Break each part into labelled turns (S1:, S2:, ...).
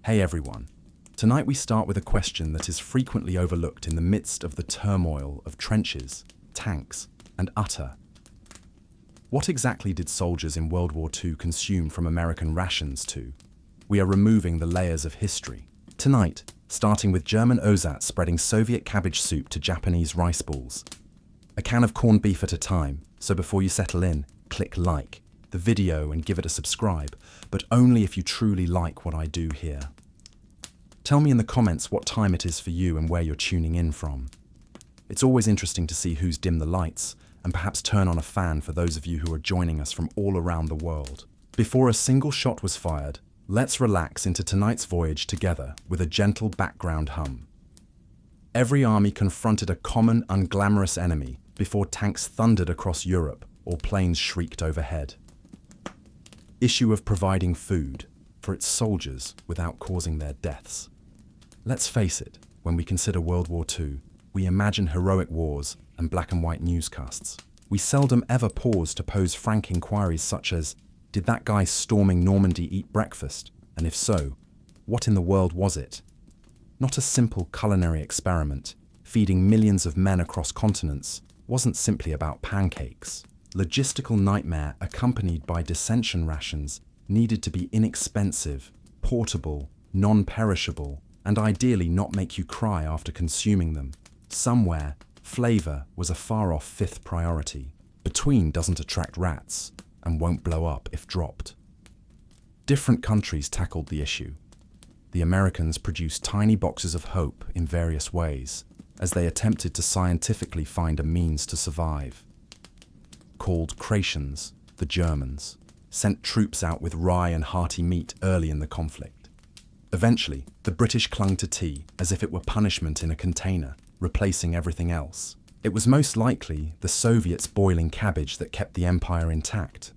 S1: Hey everyone. Tonight we start with a question that is frequently overlooked in the midst of the turmoil of trenches, tanks, and utter. What exactly did soldiers in World War II consume from American rations to? We are removing the layers of history. Tonight, starting with German ersatz spreading Soviet cabbage soup to Japanese rice balls. A can of corned beef at a time, so before you settle in, click like the video and give it a subscribe, but only if you truly like what I do here. Tell me in the comments what time it is for you and where you're tuning in from. It's always interesting to see who's dimmed the lights and perhaps turn on a fan for those of you who are joining us from all around the world. Before a single shot was fired, let's relax into tonight's voyage together with a gentle background hum. Every army confronted a common, unglamorous enemy before tanks thundered across Europe or planes shrieked overhead. Issue of providing food for its soldiers without causing their deaths. Let's face it, when we consider World War II, we imagine heroic wars and black and white newscasts. We seldom ever pause to pose frank inquiries such as, did that guy storming Normandy eat breakfast? And if so, what in the world was it? Not a simple culinary experiment, feeding millions of men across continents wasn't simply about pancakes. Logistical nightmare accompanied by dissension rations needed to be inexpensive, portable, non-perishable, and ideally not make you cry after consuming them. Somewhere, flavor was a far-off fifth priority. Between doesn't attract rats and won't blow up if dropped. Different countries tackled the issue. The Americans produced tiny boxes of hope in various ways as they attempted to scientifically find a means to survive. Called crations, the Germans sent troops out with rye and hearty meat early in the conflict. Eventually, the British clung to tea as if it were punishment in a container, replacing everything else. It was most likely the Soviets boiling cabbage that kept the empire intact.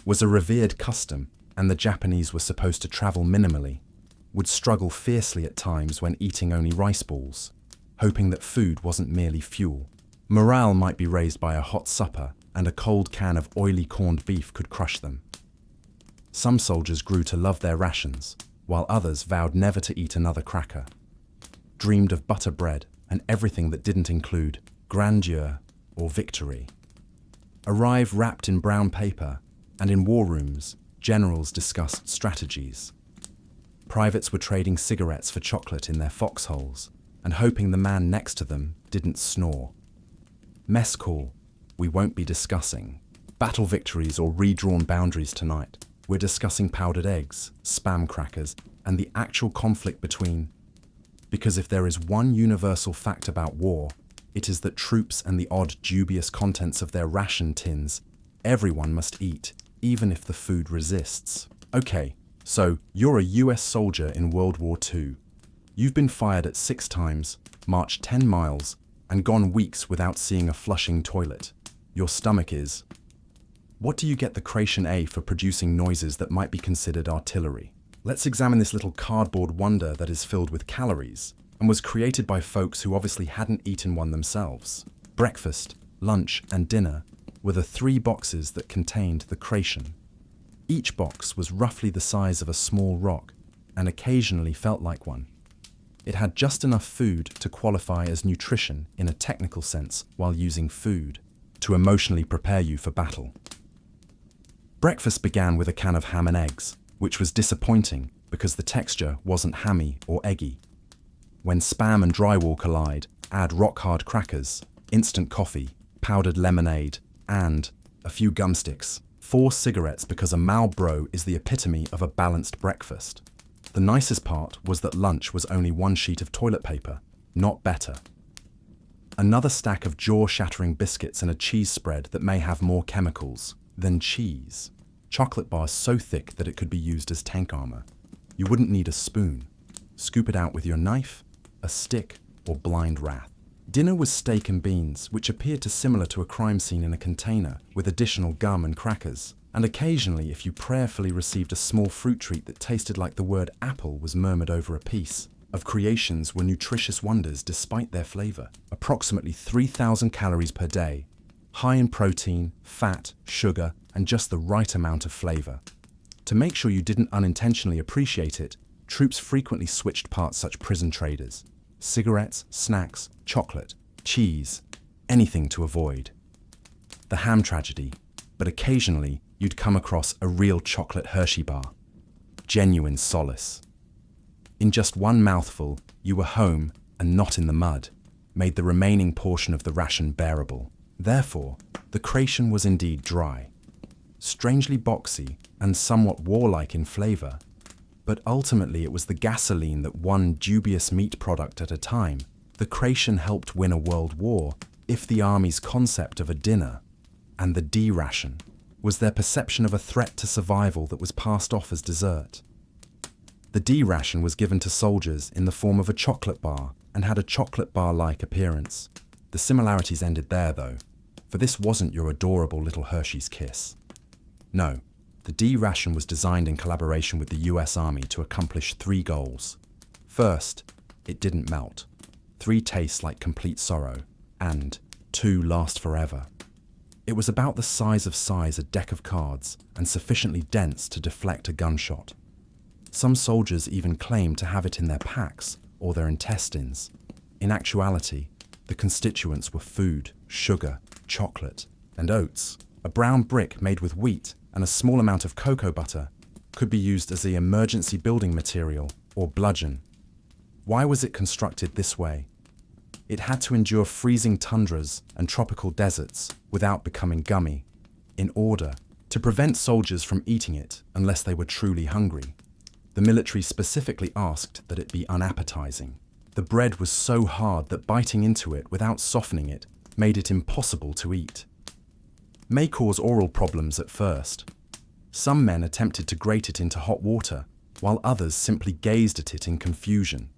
S1: Was a revered custom, and the Japanese were supposed to travel minimally, would struggle fiercely at times when eating only rice balls, hoping that food wasn't merely fuel. Morale might be raised by a hot supper, and a cold can of oily corned beef could crush them. Some soldiers grew to love their rations, while others vowed never to eat another cracker, dreamed of butter bread and everything that didn't include grandeur or victory. Arrive wrapped in brown paper, and in war rooms, generals discussed strategies. Privates were trading cigarettes for chocolate in their foxholes and hoping the man next to them didn't snore. Mess call, we won't be discussing battle victories or redrawn boundaries tonight. We're discussing powdered eggs, spam crackers, and the actual conflict between. Because if there is one universal fact about war, it is that troops and the odd dubious contents of their ration tins, everyone must eat, even if the food resists. Okay, so you're a US soldier in World War II. You've been fired at 6 times, marched 10 miles, and gone weeks without seeing a flushing toilet. Your stomach is. What do you get the Cration A for producing noises that might be considered artillery? Let's examine this little cardboard wonder that is filled with calories and was created by folks who obviously hadn't eaten one themselves. Breakfast, lunch, and dinner were the 3 boxes that contained the Cration. Each box was roughly the size of a small rock and occasionally felt like one. It had just enough food to qualify as nutrition in a technical sense while using food to emotionally prepare you for battle. Breakfast began with a can of ham and eggs, which was disappointing because the texture wasn't hammy or eggy. When spam and drywall collide, add rock-hard crackers, instant coffee, powdered lemonade, and a few gum sticks. 4 cigarettes because a Marlboro is the epitome of a balanced breakfast. The nicest part was that lunch was only 1 sheet of toilet paper, not better. Another stack of jaw-shattering biscuits and a cheese spread that may have more chemicals than cheese. Chocolate bars so thick that it could be used as tank armor. You wouldn't need a spoon. Scoop it out with your knife, a stick, or blind wrath. Dinner was steak and beans, which appeared similar to a crime scene in a container, with additional gum and crackers. And occasionally, if you prayerfully received a small fruit treat that tasted like the word apple was murmured over a piece. Of creations were nutritious wonders despite their flavor. Approximately 3,000 calories per day, high in protein, fat, sugar, and just the right amount of flavor. To make sure you didn't unintentionally appreciate it, troops frequently switched parts such prison traders: cigarettes, snacks, chocolate, cheese, anything to avoid the ham tragedy, but occasionally you'd come across a real chocolate Hershey bar. Genuine solace. In just one mouthful, you were home and not in the mud, made the remaining portion of the ration bearable. Therefore, the creation was indeed dry, strangely boxy and somewhat warlike in flavour, but ultimately it was the gasoline that one dubious meat product at a time. The creation helped win a world war if the army's concept of a dinner, and the D-ration, was their perception of a threat to survival that was passed off as dessert. The D-ration was given to soldiers in the form of a chocolate bar and had a chocolate bar-like appearance. The similarities ended there, though, for this wasn't your adorable little Hershey's Kiss. No, the D-ration was designed in collaboration with the US Army to accomplish 3 goals. First, it didn't melt. 3 tastes like complete sorrow. And 2 last forever. It was about the size of a deck of cards and sufficiently dense to deflect a gunshot. Some soldiers even claimed to have it in their packs or their intestines. In actuality, the constituents were food, sugar, chocolate, and oats. A brown brick made with wheat and a small amount of cocoa butter could be used as the emergency building material or bludgeon. Why was it constructed this way? It had to endure freezing tundras and tropical deserts without becoming gummy, in order to prevent soldiers from eating it unless they were truly hungry. The military specifically asked that it be unappetizing. The bread was so hard that biting into it without softening it made it impossible to eat. May cause oral problems at first. Some men attempted to grate it into hot water, while others simply gazed at it in confusion.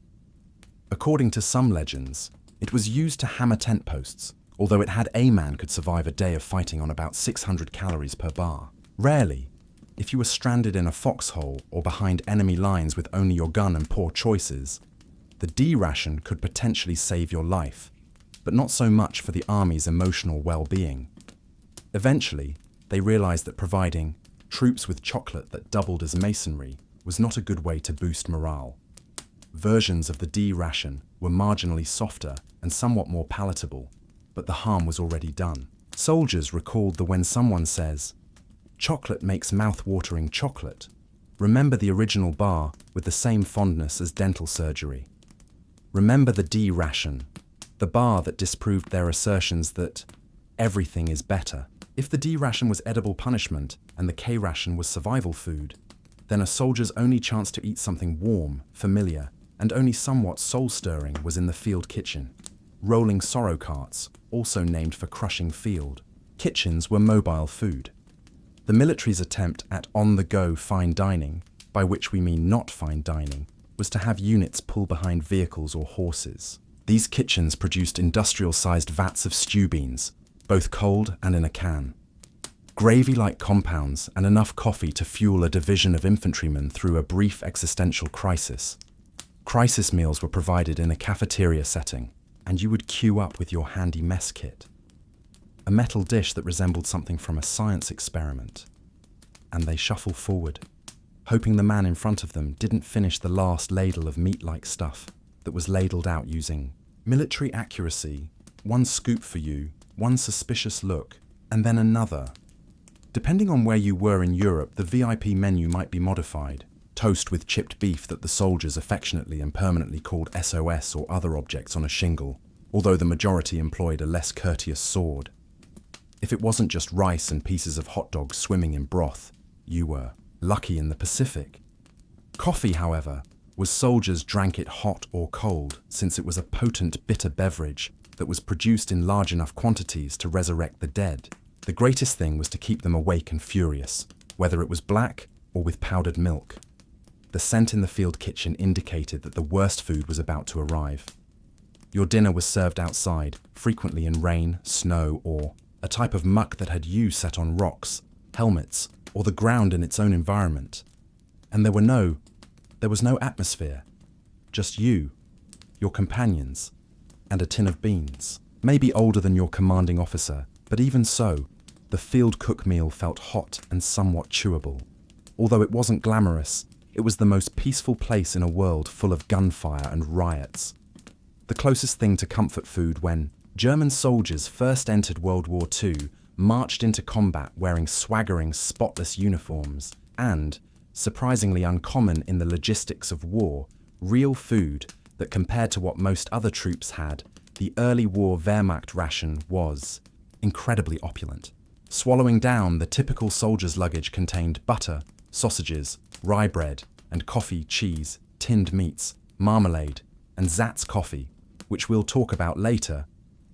S1: According to some legends, it was used to hammer tent posts, although it had a man could survive a day of fighting on about 600 calories per bar. Rarely, if you were stranded in a foxhole or behind enemy lines with only your gun and poor choices, the D-ration could potentially save your life, but not so much for the army's emotional well-being. Eventually, they realized that providing troops with chocolate that doubled as masonry was not a good way to boost morale. Versions of the D-ration were marginally softer and somewhat more palatable, but the harm was already done. Soldiers recalled that when someone says, "Chocolate makes mouth-watering chocolate," remember the original bar with the same fondness as dental surgery. Remember the D-ration, the bar that disproved their assertions that everything is better. If the D-ration was edible punishment and the K-ration was survival food, then a soldier's only chance to eat something warm, familiar, and only somewhat soul-stirring was in the field kitchen. Rolling sorrow carts, also named for crushing field. Kitchens were mobile food. The military's attempt at on-the-go fine dining, by which we mean not fine dining, was to have units pull behind vehicles or horses. These kitchens produced industrial-sized vats of stew beans, both cold and in a can. Gravy-like compounds and enough coffee to fuel a division of infantrymen through a brief existential crisis. Crisis meals were provided in a cafeteria setting, and you would queue up with your handy mess kit. A metal dish that resembled something from a science experiment. And they shuffle forward, hoping the man in front of them didn't finish the last ladle of meat-like stuff that was ladled out using military accuracy, one scoop for you, one suspicious look, and then another. Depending on where you were in Europe, the VIP menu might be modified. Toast with chipped beef that the soldiers affectionately and permanently called SOS or other objects on a shingle, although the majority employed a less courteous sword. If it wasn't just rice and pieces of hot dogs swimming in broth, you were lucky in the Pacific. Coffee, however, was soldiers drank it hot or cold, since it was a potent bitter beverage that was produced in large enough quantities to resurrect the dead. The greatest thing was to keep them awake and furious, whether it was black or with powdered milk. The scent in the field kitchen indicated that the worst food was about to arrive. Your dinner was served outside, frequently in rain, snow, or a type of muck that had you set on rocks, helmets, or the ground in its own environment. And there was no atmosphere, just you, your companions, and a tin of beans. Maybe older than your commanding officer, but even so, the field cook meal felt hot and somewhat chewable. Although it wasn't glamorous, It was the most peaceful place in a world full of gunfire and riots. The closest thing to comfort food when German soldiers first entered World War II, marched into combat wearing swaggering, spotless uniforms, and, surprisingly uncommon in the logistics of war, real food that compared to what most other troops had, the early war Wehrmacht ration was incredibly opulent. Swallowing down, the typical soldier's luggage contained butter, sausages, rye bread, and coffee, cheese, tinned meats, marmalade, and Zatz coffee, which we'll talk about later.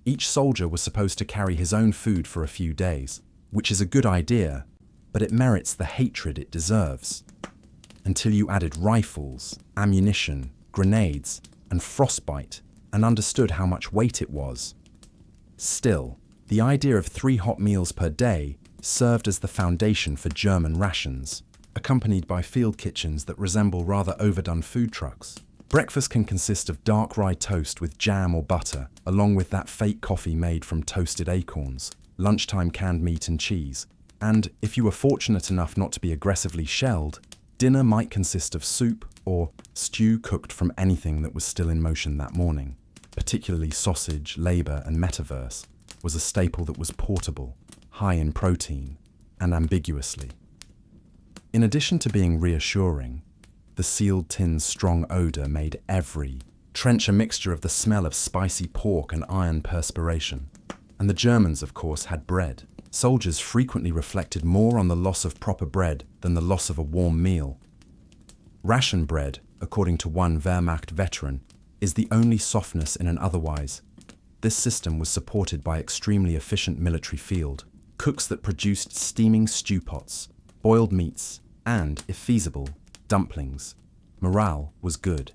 S1: Each soldier was supposed to carry his own food for a few days, which is a good idea, but it merits the hatred it deserves. Until you added rifles, ammunition, grenades, and frostbite, and understood how much weight it was. Still, the idea of 3 hot meals per day served as the foundation for German rations, accompanied by field kitchens that resemble rather overdone food trucks. Breakfast can consist of dark rye toast with jam or butter, along with that fake coffee made from toasted acorns, lunchtime canned meat and cheese, and, if you were fortunate enough not to be aggressively shelled, dinner might consist of soup or stew cooked from anything that was still in motion that morning. Particularly sausage, labour and metaverse was a staple that was portable, high in protein, and ambiguously. In addition to being reassuring, the sealed tin's strong odour made every trench a mixture of the smell of spicy pork and iron perspiration. And the Germans, of course, had bread. Soldiers frequently reflected more on the loss of proper bread than the loss of a warm meal. Ration bread, according to one Wehrmacht veteran, is the only softness in an otherwise. This system was supported by extremely efficient military field, cooks that produced steaming stew pots, boiled meats, and, if feasible, dumplings. Morale was good.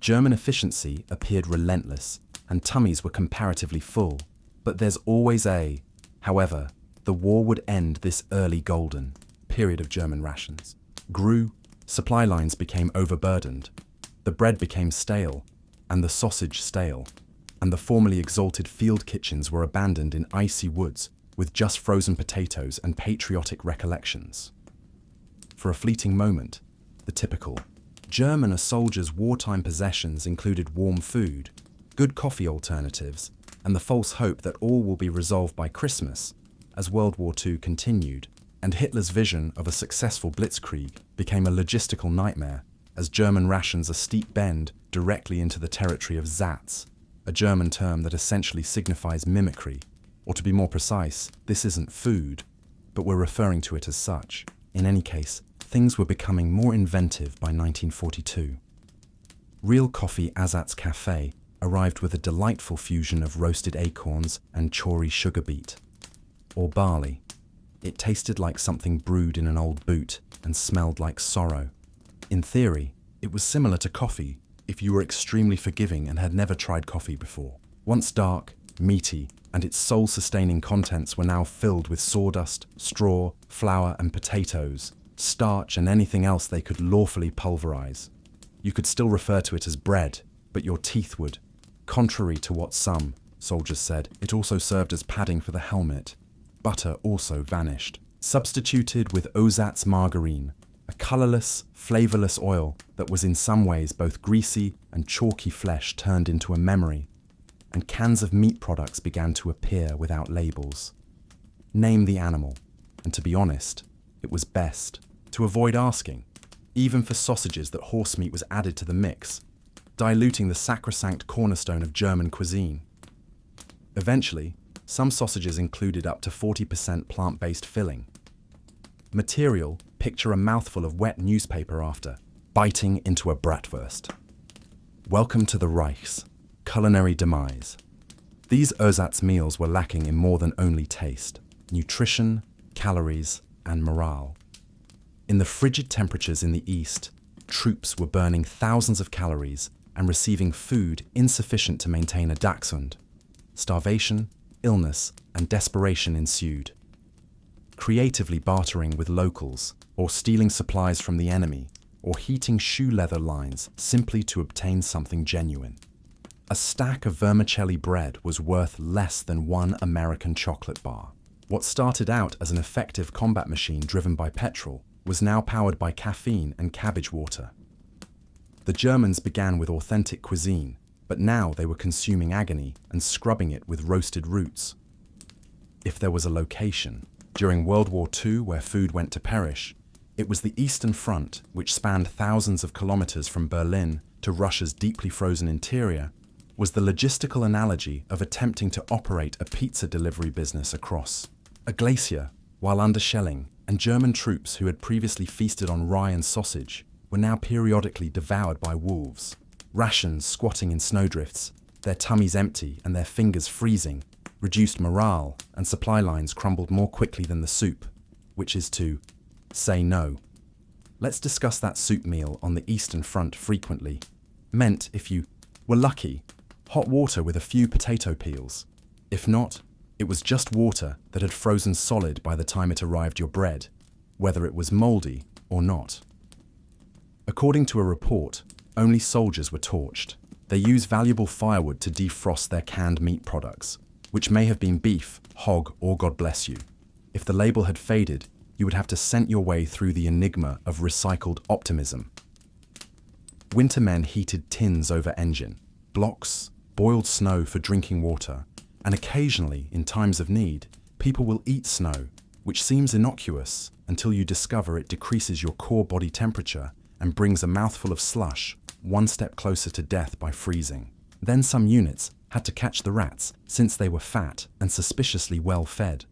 S1: German efficiency appeared relentless, and tummies were comparatively full. But there's always a, however, the war would end this early golden period of German rations. Grew, supply lines became overburdened, the bread became stale, and the sausage stale, and the formerly exalted field kitchens were abandoned in icy woods with just frozen potatoes and patriotic recollections. For a fleeting moment, the typical German soldier's wartime possessions included warm food, good coffee alternatives, and the false hope that all will be resolved by Christmas as World War II continued, and Hitler's vision of a successful blitzkrieg became a logistical nightmare as German rations a steep bend directly into the territory of Zatz, a German term that essentially signifies mimicry, or to be more precise, this isn't food, but we're referring to it as such. In any case, things were becoming more inventive by 1942. Real Coffee Azat's Cafe arrived with a delightful fusion of roasted acorns and chory sugar beet, or barley. It tasted like something brewed in an old boot and smelled like sorrow. In theory, it was similar to coffee if you were extremely forgiving and had never tried coffee before. Once dark, meaty, and its soul-sustaining contents were now filled with sawdust, straw, flour and potatoes, starch and anything else they could lawfully pulverize. You could still refer to it as bread, but your teeth would. Contrary to what some soldiers said, it also served as padding for the helmet. Butter also vanished, substituted with Ozat's margarine, a colorless, flavorless oil that was in some ways both greasy and chalky flesh turned into a memory, and cans of meat products began to appear without labels. Name the animal, and to be honest, it was best to avoid asking, even for sausages that horse meat was added to the mix, diluting the sacrosanct cornerstone of German cuisine. Eventually, some sausages included up to 40% plant-based filling. Material, picture a mouthful of wet newspaper after biting into a bratwurst. Welcome to the Reich's culinary demise. These ersatz meals were lacking in more than only taste, nutrition, calories, and morale. In the frigid temperatures in the east, troops were burning thousands of calories and receiving food insufficient to maintain a Dachshund. Starvation, illness, and desperation ensued. Creatively bartering with locals, or stealing supplies from the enemy, or heating shoe leather lines simply to obtain something genuine. A stack of vermicelli bread was worth less than one American chocolate bar. What started out as an effective combat machine driven by petrol was now powered by caffeine and cabbage water. The Germans began with authentic cuisine, but now they were consuming agony and scrubbing it with roasted roots. If there was a location during World War II where food went to perish, it was the Eastern Front, which spanned thousands of kilometers from Berlin to Russia's deeply frozen interior, was the logistical analogy of attempting to operate a pizza delivery business across a glacier while under shelling, and German troops who had previously feasted on rye and sausage were now periodically devoured by wolves. Rations squatting in snowdrifts, their tummies empty and their fingers freezing, reduced morale, and supply lines crumbled more quickly than the soup, which is to say no. Let's discuss that soup meal on the Eastern Front frequently. Meant, if you were lucky, hot water with a few potato peels. If not, it was just water that had frozen solid by the time it arrived your bread, whether it was moldy or not. According to a report, only soldiers were torched. They used valuable firewood to defrost their canned meat products, which may have been beef, hog, or God bless you. If the label had faded, you would have to scent your way through the enigma of recycled optimism. Winter men heated tins over engine, blocks, boiled snow for drinking water, and occasionally, in times of need, people will eat snow, which seems innocuous until you discover it decreases your core body temperature and brings a mouthful of slush one step closer to death by freezing. Then some units had to catch the rats since they were fat and suspiciously well fed.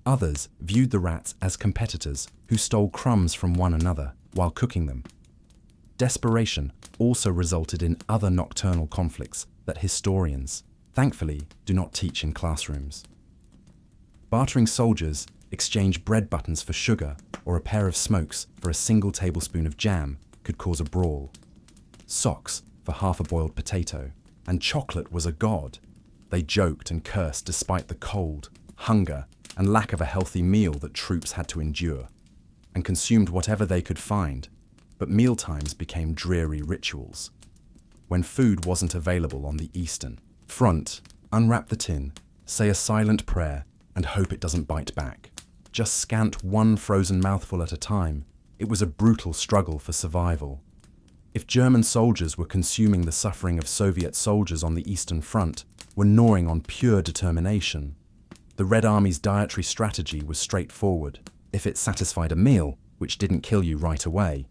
S1: Others viewed the rats as competitors who stole crumbs from one another while cooking them. Desperation also resulted in other nocturnal conflicts that historians, thankfully, do not teach in classrooms. Bartering soldiers exchange bread buttons for sugar or a pair of smokes for a single tablespoon of jam could cause a brawl. Socks for half a boiled potato, and chocolate was a god. They joked and cursed despite the cold, hunger, and lack of a healthy meal that troops had to endure, and consumed whatever they could find, but mealtimes became dreary rituals. When food wasn't available on the Eastern Front, unwrap the tin, say a silent prayer, and hope it doesn't bite back. Just scant one frozen mouthful at a time. It was a brutal struggle for survival. If German soldiers were consuming the suffering of Soviet soldiers on the Eastern Front, were gnawing on pure determination, the Red Army's dietary strategy was straightforward. If it satisfied a meal, which didn't kill you right away,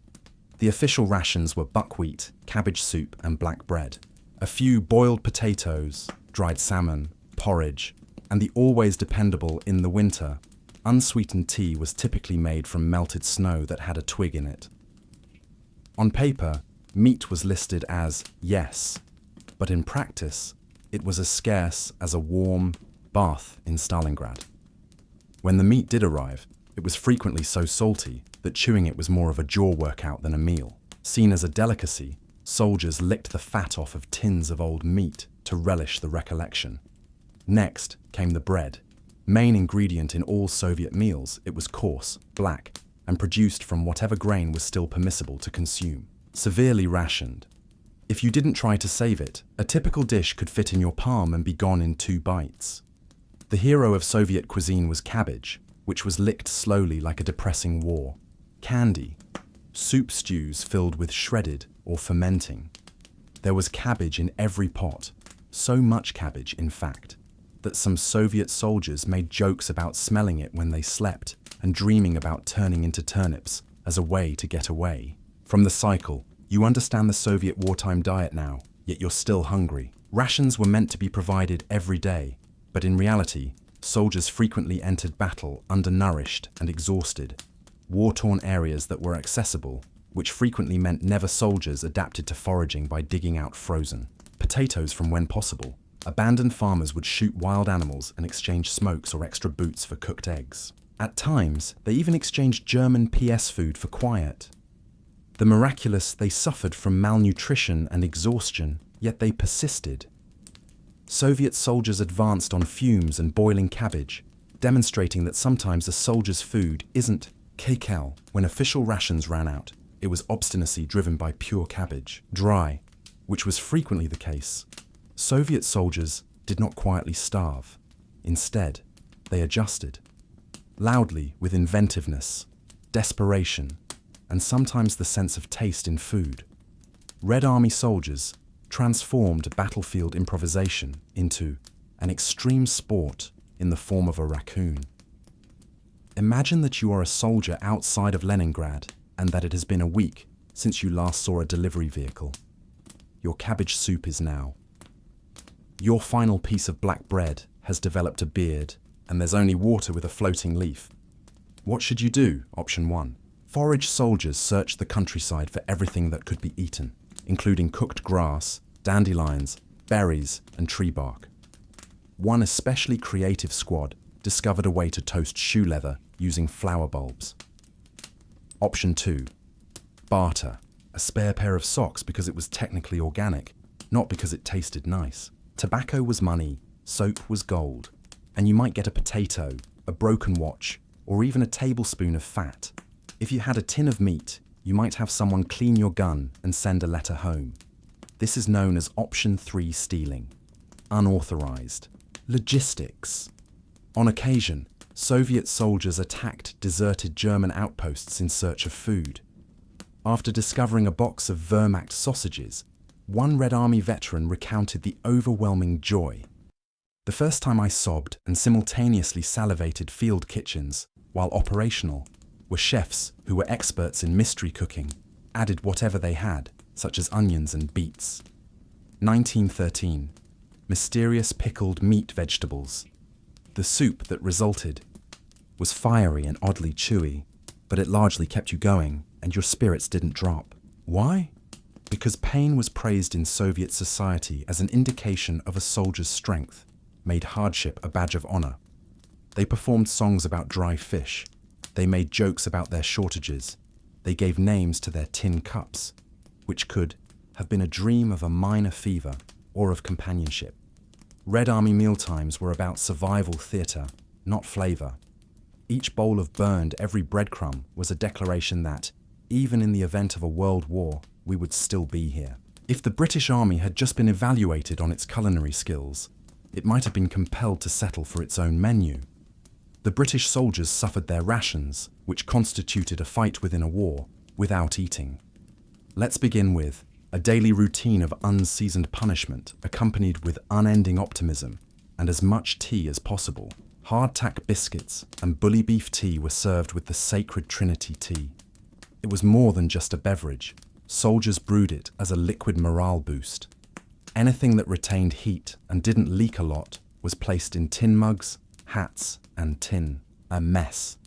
S1: the official rations were buckwheat, cabbage soup, and black bread. A few boiled potatoes, dried salmon, porridge, and the always dependable, in the winter, unsweetened tea was typically made from melted snow that had a twig in it. On paper, meat was listed as yes, but in practice, it was as scarce as a warm bath in Stalingrad. When the meat did arrive, it was frequently so salty that chewing it was more of a jaw workout than a meal. Seen as a delicacy, soldiers licked the fat off of tins of old meat to relish the recollection. Next came the bread. Main ingredient in all Soviet meals, it was coarse, black, and produced from whatever grain was still permissible to consume. Severely rationed. If you didn't try to save it, a typical dish could fit in your palm and be gone in 2 bites. The hero of Soviet cuisine was cabbage, which was licked slowly like a depressing war. Candy. Soup stews filled with shredded or fermenting. There was cabbage in every pot, so much cabbage, in fact, that some Soviet soldiers made jokes about smelling it when they slept and dreaming about turning into turnips as a way to get away. From the cycle, you understand the Soviet wartime diet now, yet you're still hungry. Rations were meant to be provided every day, but in reality, soldiers frequently entered battle undernourished and exhausted. War-torn areas that were accessible, which frequently meant never soldiers adapted to foraging by digging out frozen potatoes from when possible. Abandoned farmers would shoot wild animals and exchange smokes or extra boots for cooked eggs. At times, they even exchanged German PS food for quiet. The miraculous, they suffered from malnutrition and exhaustion, yet they persisted. Soviet soldiers advanced on fumes and boiling cabbage, demonstrating that sometimes a soldier's food isn't crackle. When official rations ran out, it was obstinacy driven by pure cabbage. Dry, which was frequently the case. Soviet soldiers did not quietly starve. Instead, they adjusted. Loudly, with inventiveness, desperation, and sometimes the sense of taste in food. Red Army soldiers transformed battlefield improvisation into an extreme sport in the form of a raccoon. Imagine that you are a soldier outside of Leningrad and that it has been a week since you last saw a delivery vehicle. Your cabbage soup is now. Your final piece of black bread has developed a beard and there's only water with a floating leaf. What should you do? Option 1. Forage soldiers searched the countryside for everything that could be eaten, including cooked grass, dandelions, berries, and tree bark. One especially creative squad discovered a way to toast shoe leather using flower bulbs. Option 2. Barter, a spare pair of socks because it was technically organic, not because it tasted nice. Tobacco was money, soap was gold, and you might get a potato, a broken watch, or even a tablespoon of fat. If you had a tin of meat, you might have someone clean your gun and send a letter home. This is known as Option 3 stealing. Unauthorized. Logistics. On occasion, Soviet soldiers attacked deserted German outposts in search of food. After discovering a box of Wehrmacht sausages, one Red Army veteran recounted the overwhelming joy. The first time I sobbed and simultaneously salivated field kitchens, while operational, were chefs who were experts in mystery cooking, added whatever they had, such as onions and beets. 1913. Mysterious pickled meat vegetables. The soup that resulted was fiery and oddly chewy, but it largely kept you going and your spirits didn't drop. Why? Because pain was praised in Soviet society as an indication of a soldier's strength, made hardship a badge of honor. They performed songs about dry fish. They made jokes about their shortages. They gave names to their tin cups, which could have been a dream of a minor fever or of companionship. Red Army mealtimes were about survival theatre, not flavour. Each bowl of burned every breadcrumb was a declaration that, even in the event of a world war, we would still be here. If the British Army had just been evaluated on its culinary skills, it might have been compelled to settle for its own menu. The British soldiers suffered their rations, which constituted a fight within a war, without eating. Let's begin with a daily routine of unseasoned punishment accompanied with unending optimism and as much tea as possible. Hardtack biscuits and bully beef tea were served with the sacred Trinity tea. It was more than just a beverage. Soldiers brewed it as a liquid morale boost. Anything that retained heat and didn't leak a lot was placed in tin mugs, hats, and tin. A mess.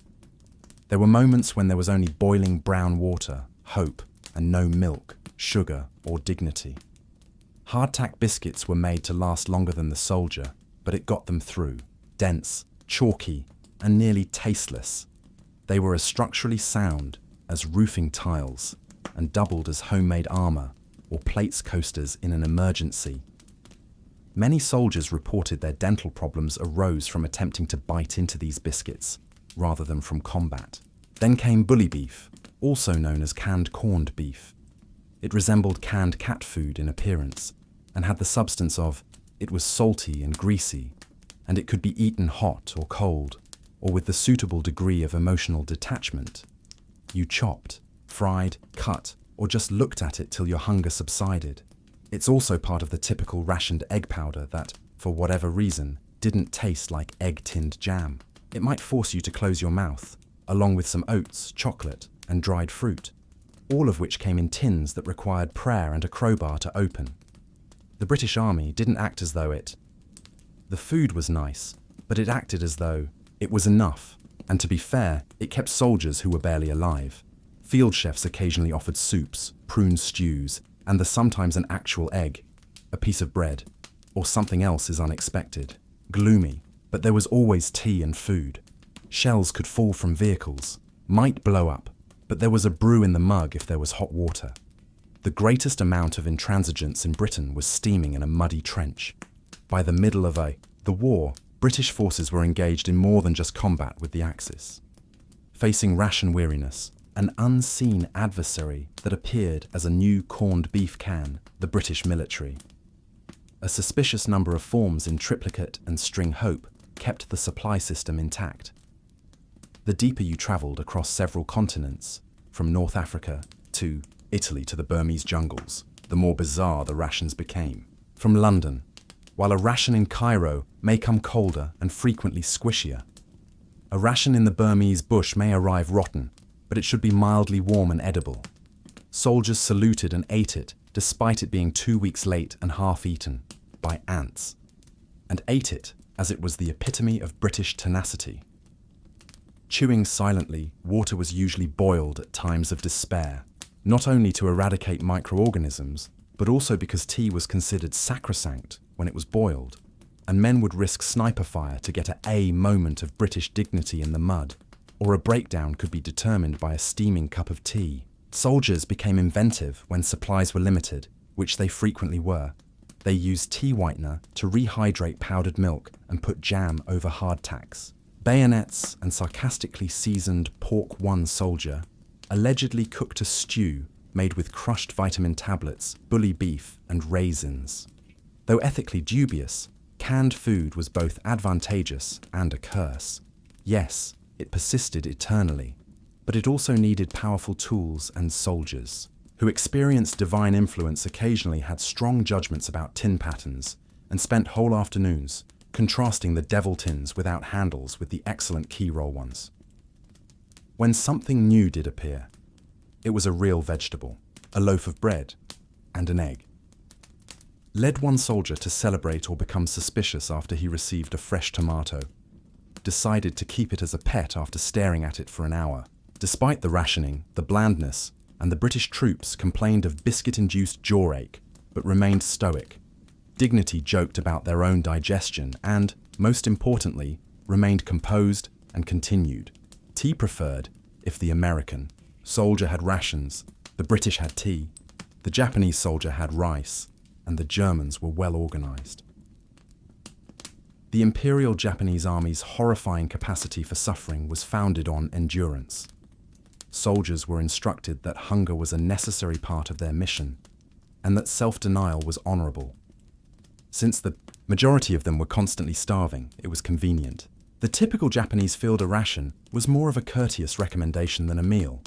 S1: There were moments when there was only boiling brown water, hope, and no milk, sugar, or dignity. Hardtack biscuits were made to last longer than the soldier, but it got them through. Dense, chalky, and nearly tasteless. They were as structurally sound as roofing tiles and doubled as homemade armor or plates coasters in an emergency. Many soldiers reported their dental problems arose from attempting to bite into these biscuits rather than from combat. Then came bully beef, also known as canned corned beef. It resembled canned cat food in appearance and had the substance of it was salty and greasy, and it could be eaten hot or cold, or with the suitable degree of emotional detachment. You chopped, fried, cut, or just looked at it till your hunger subsided. It's also part of the typical rationed egg powder that, for whatever reason, didn't taste like egg-tinned jam. It might force you to close your mouth, along with some oats, chocolate, and dried fruit, all of which came in tins that required prayer and a crowbar to open. The British Army didn't act as though the food was nice, but it acted as though it was enough, and to be fair, it kept soldiers who were barely alive. Field chefs occasionally offered soups, prune stews, and sometimes an actual egg, a piece of bread, or something else is unexpected. Gloomy, but there was always tea and food. Shells could fall from vehicles, might blow up, but there was a brew in the mug if there was hot water. The greatest amount of intransigence in Britain was steaming in a muddy trench. By the middle of the war, British forces were engaged in more than just combat with the Axis. Facing ration weariness, an unseen adversary that appeared as a new corned beef can, the British military. A suspicious number of forms in triplicate and string hope kept the supply system intact. The deeper you travelled across several continents, from North Africa to Italy to the Burmese jungles, the more bizarre the rations became. From London, while a ration in Cairo may come colder and frequently squishier, a ration in the Burmese bush may arrive rotten, but it should be mildly warm and edible. Soldiers saluted and ate it, despite it being 2 weeks late and half-eaten by ants, and ate it as it was the epitome of British tenacity. Chewing silently, water was usually boiled at times of despair, not only to eradicate microorganisms, but also because tea was considered sacrosanct when it was boiled, and men would risk sniper fire to get a moment of British dignity in the mud, or a breakdown could be determined by a steaming cup of tea. Soldiers became inventive when supplies were limited, which they frequently were. They used tea whitener to rehydrate powdered milk and put jam over hardtacks. Bayonets and sarcastically seasoned pork one soldier allegedly cooked a stew made with crushed vitamin tablets, bully beef, and raisins. Though ethically dubious, canned food was both advantageous and a curse. Yes, it persisted eternally, but it also needed powerful tools and soldiers, who experienced divine influence occasionally had strong judgments about tin patterns and spent whole afternoons contrasting the devil tins without handles with the excellent key roll ones. When something new did appear, it was a real vegetable, a loaf of bread, and an egg. Led one soldier to celebrate or become suspicious after he received a fresh tomato, decided to keep it as a pet after staring at it for an hour. Despite the rationing, the blandness, and the British troops complained of biscuit-induced jaw ache, but remained stoic. Dignity joked about their own digestion and, most importantly, remained composed and continued. Tea preferred if the American soldier had rations, the British had tea, the Japanese soldier had rice, and the Germans were well organized. The Imperial Japanese Army's horrifying capacity for suffering was founded on endurance. Soldiers were instructed that hunger was a necessary part of their mission, and that self-denial was honorable. Since the majority of them were constantly starving, it was convenient. The typical Japanese fielder ration was more of a courteous recommendation than a meal.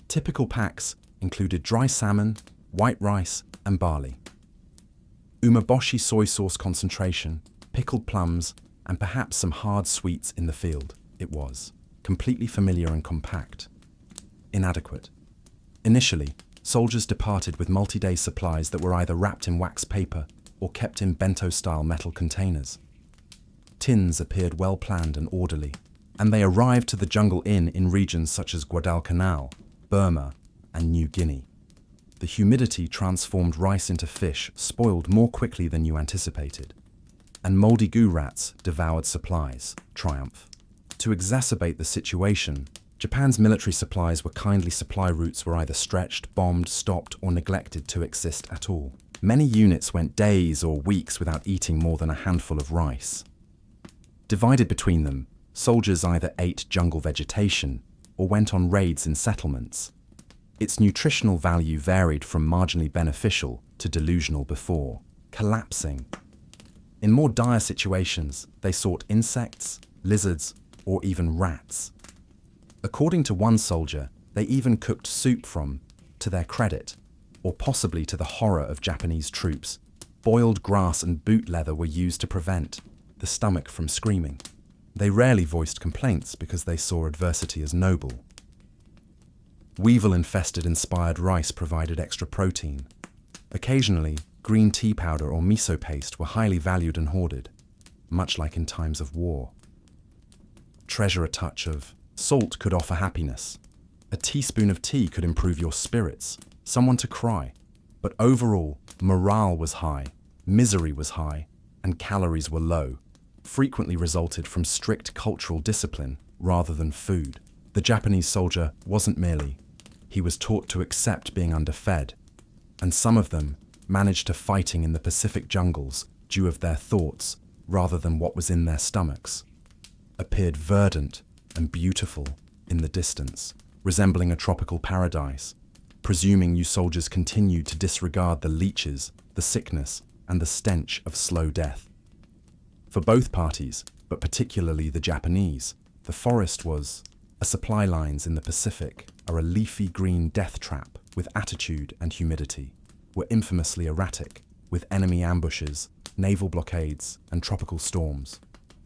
S1: Typical packs included dry salmon, white rice, and barley. Umeboshi soy sauce concentration, pickled plums, and perhaps some hard sweets in the field. It was completely familiar and compact. Inadequate. Initially, soldiers departed with multi-day supplies that were either wrapped in wax paper or kept in bento-style metal containers. Tins appeared well-planned and orderly, and they arrived to the jungle inn in regions such as Guadalcanal, Burma, and New Guinea. The humidity transformed rice into fish, spoiled more quickly than you anticipated, and moldy goo rats devoured supplies. Triumph. To exacerbate the situation, Japan's military supplies were kindly supply routes were either stretched, bombed, stopped, or neglected to exist at all. Many units went days or weeks without eating more than a handful of rice. Divided between them, soldiers either ate jungle vegetation or went on raids in settlements. Its nutritional value varied from marginally beneficial to delusional before collapsing. In more dire situations, they sought insects, lizards, or even rats. According to one soldier, they even cooked soup from, to their credit, or possibly to the horror of Japanese troops, boiled grass and boot leather were used to prevent the stomach from screaming. They rarely voiced complaints because they saw adversity as noble. Weevil-infested inspired rice provided extra protein. Occasionally, green tea powder or miso paste were highly valued and hoarded, much like in times of war. Treasure a touch of salt could offer happiness. A teaspoon of tea could improve your spirits, someone to cry. But overall, morale was high, misery was high, and calories were low, frequently resulted from strict cultural discipline rather than food. The Japanese soldier wasn't merely. He was taught to accept being underfed, and some of them managed to fighting in the Pacific jungles due of their thoughts rather than what was in their stomachs, appeared verdant and beautiful in the distance, resembling a tropical paradise, presuming you soldiers continued to disregard the leeches, the sickness, and the stench of slow death. For both parties, but particularly the Japanese, the forest was a supply lines in the Pacific, are a leafy green death trap with attitude and humidity, were infamously erratic, with enemy ambushes, naval blockades, and tropical storms.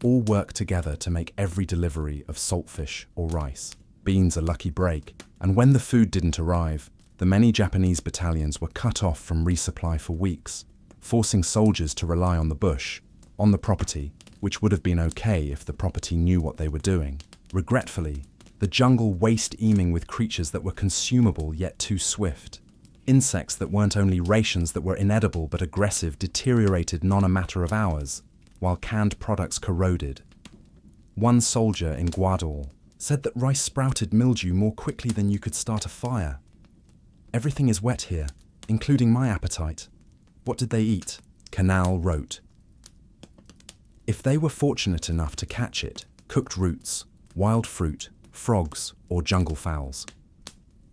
S1: All work together to make every delivery of saltfish or rice. Beans a lucky break, and when the food didn't arrive, the many Japanese battalions were cut off from resupply for weeks, forcing soldiers to rely on the bush, on the property, which would have been okay if the property knew what they were doing. Regretfully, the jungle waste-eaming with creatures that were consumable yet too swift. Insects that weren't only rations that were inedible but aggressive deteriorated a matter of hours, while canned products corroded. One soldier in Guadal said that rice sprouted mildew more quickly than you could start a fire. Everything is wet here, including my appetite. What did they eat? Canal wrote. If they were fortunate enough to catch it, cooked roots, wild fruit, frogs, or jungle fowls.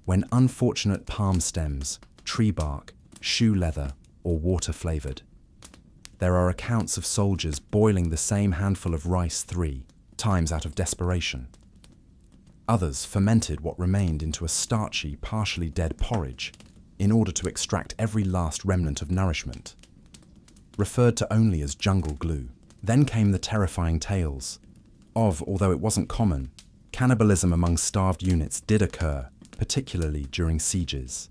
S1: When unfortunate palm stems, tree bark, shoe leather, or water flavored. There are accounts of soldiers boiling the same handful of rice 3 times out of desperation. Others fermented what remained into a starchy, partially dead porridge in order to extract every last remnant of nourishment. Referred to only as jungle glue. Then came the terrifying tales of, although it wasn't common, cannibalism among starved units did occur, particularly during sieges.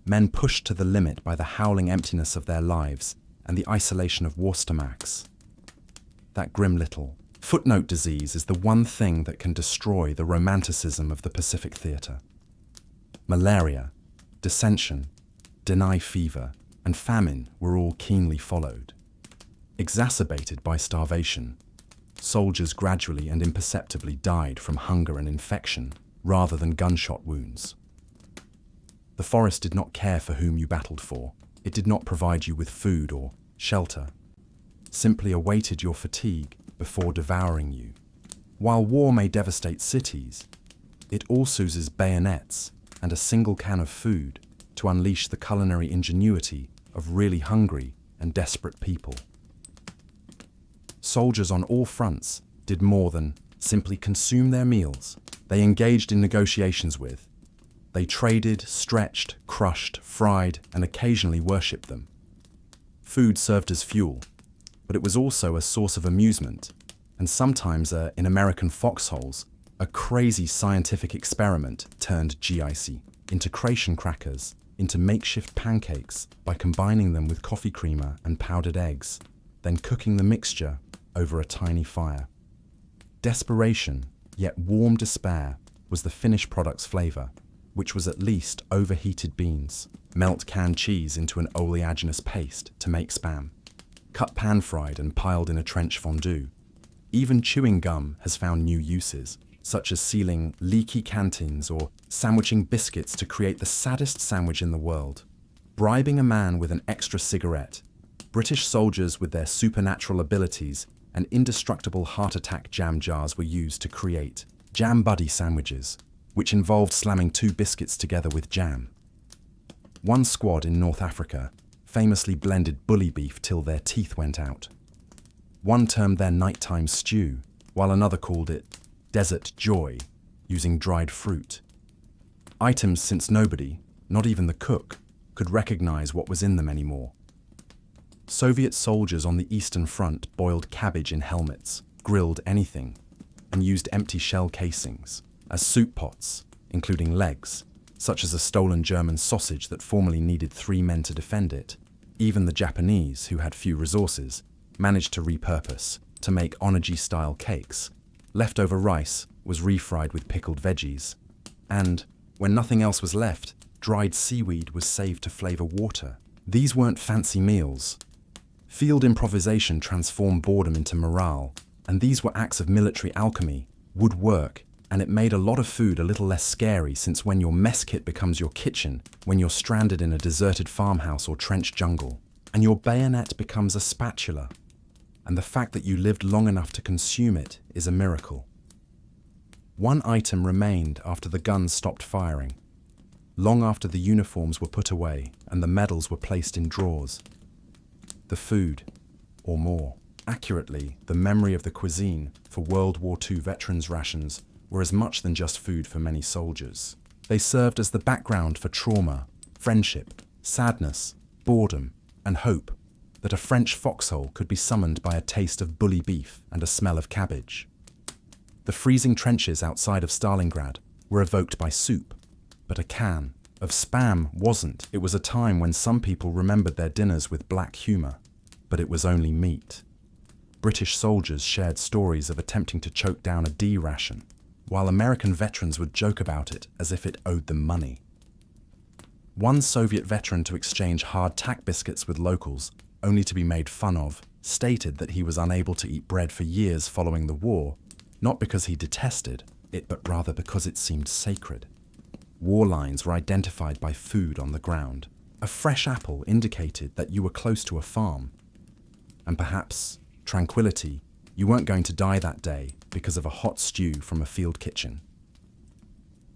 S1: Men pushed to the limit by the howling emptiness of their lives and the isolation of war stomachs. That grim little footnote disease is the one thing that can destroy the romanticism of the Pacific theatre. Malaria, dissension, dengue fever, and famine were all keenly followed. Exacerbated by starvation, soldiers gradually and imperceptibly died from hunger and infection rather than gunshot wounds. The forest did not care for whom you battled for. It did not provide you with food or shelter, simply awaited your fatigue before devouring you. While war may devastate cities, it also uses bayonets and a single can of food to unleash the culinary ingenuity of really hungry and desperate people. Soldiers on all fronts did more than simply consume their meals. They engaged in negotiations with. They traded, stretched, crushed, fried, and occasionally worshipped them. Food served as fuel, but it was also a source of amusement, and sometimes, in American foxholes, a crazy scientific experiment turned GIC into creation crackers, into makeshift pancakes by combining them with coffee creamer and powdered eggs, then cooking the mixture over a tiny fire. Desperation, yet warm despair, was the finished product's flavor, which was at least overheated beans. Melt canned cheese into an oleaginous paste to make spam. Cut pan-fried and piled in a trench fondue. Even chewing gum has found new uses, such as sealing leaky canteens or sandwiching biscuits to create the saddest sandwich in the world. Bribing a man with an extra cigarette. British soldiers with their supernatural abilities and indestructible heart attack jam jars were used to create jam buddy sandwiches, which involved slamming 2 biscuits together with jam. One squad in North Africa famously blended bully beef till their teeth went out. One termed their nighttime stew, while another called it desert joy, using dried fruit. Items since nobody, not even the cook, could recognize what was in them anymore. Soviet soldiers on the Eastern Front boiled cabbage in helmets, grilled anything, and used empty shell casings as soup pots, including legs, such as a stolen German sausage that formerly needed 3 men to defend it. Even the Japanese, who had few resources, managed to repurpose to make onaji-style cakes. Leftover rice was refried with pickled veggies, and, when nothing else was left, dried seaweed was saved to flavor water. These weren't fancy meals. Field improvisation transformed boredom into morale, and these were acts of military alchemy, would work, and it made a lot of food a little less scary, since when your mess kit becomes your kitchen, when you're stranded in a deserted farmhouse or trench jungle, and your bayonet becomes a spatula, and the fact that you lived long enough to consume it is a miracle. One item remained after the guns stopped firing, long after the uniforms were put away and the medals were placed in drawers. The food, or more accurately, the memory of the cuisine for World War II veterans' rations were as much than just food for many soldiers. They served as the background for trauma, friendship, sadness, boredom, and hope that a French foxhole could be summoned by a taste of bully beef and a smell of cabbage. The freezing trenches outside of Stalingrad were evoked by soup, but a can of Spam wasn't. It was a time when some people remembered their dinners with black humour, but it was only meat. British soldiers shared stories of attempting to choke down a D ration, while American veterans would joke about it as if it owed them money. One Soviet veteran to exchange hard-tack biscuits with locals, only to be made fun of, stated that he was unable to eat bread for years following the war, not because he detested it, but rather because it seemed sacred. War lines were identified by food on the ground. A fresh apple indicated that you were close to a farm. And perhaps tranquility, you weren't going to die that day because of a hot stew from a field kitchen.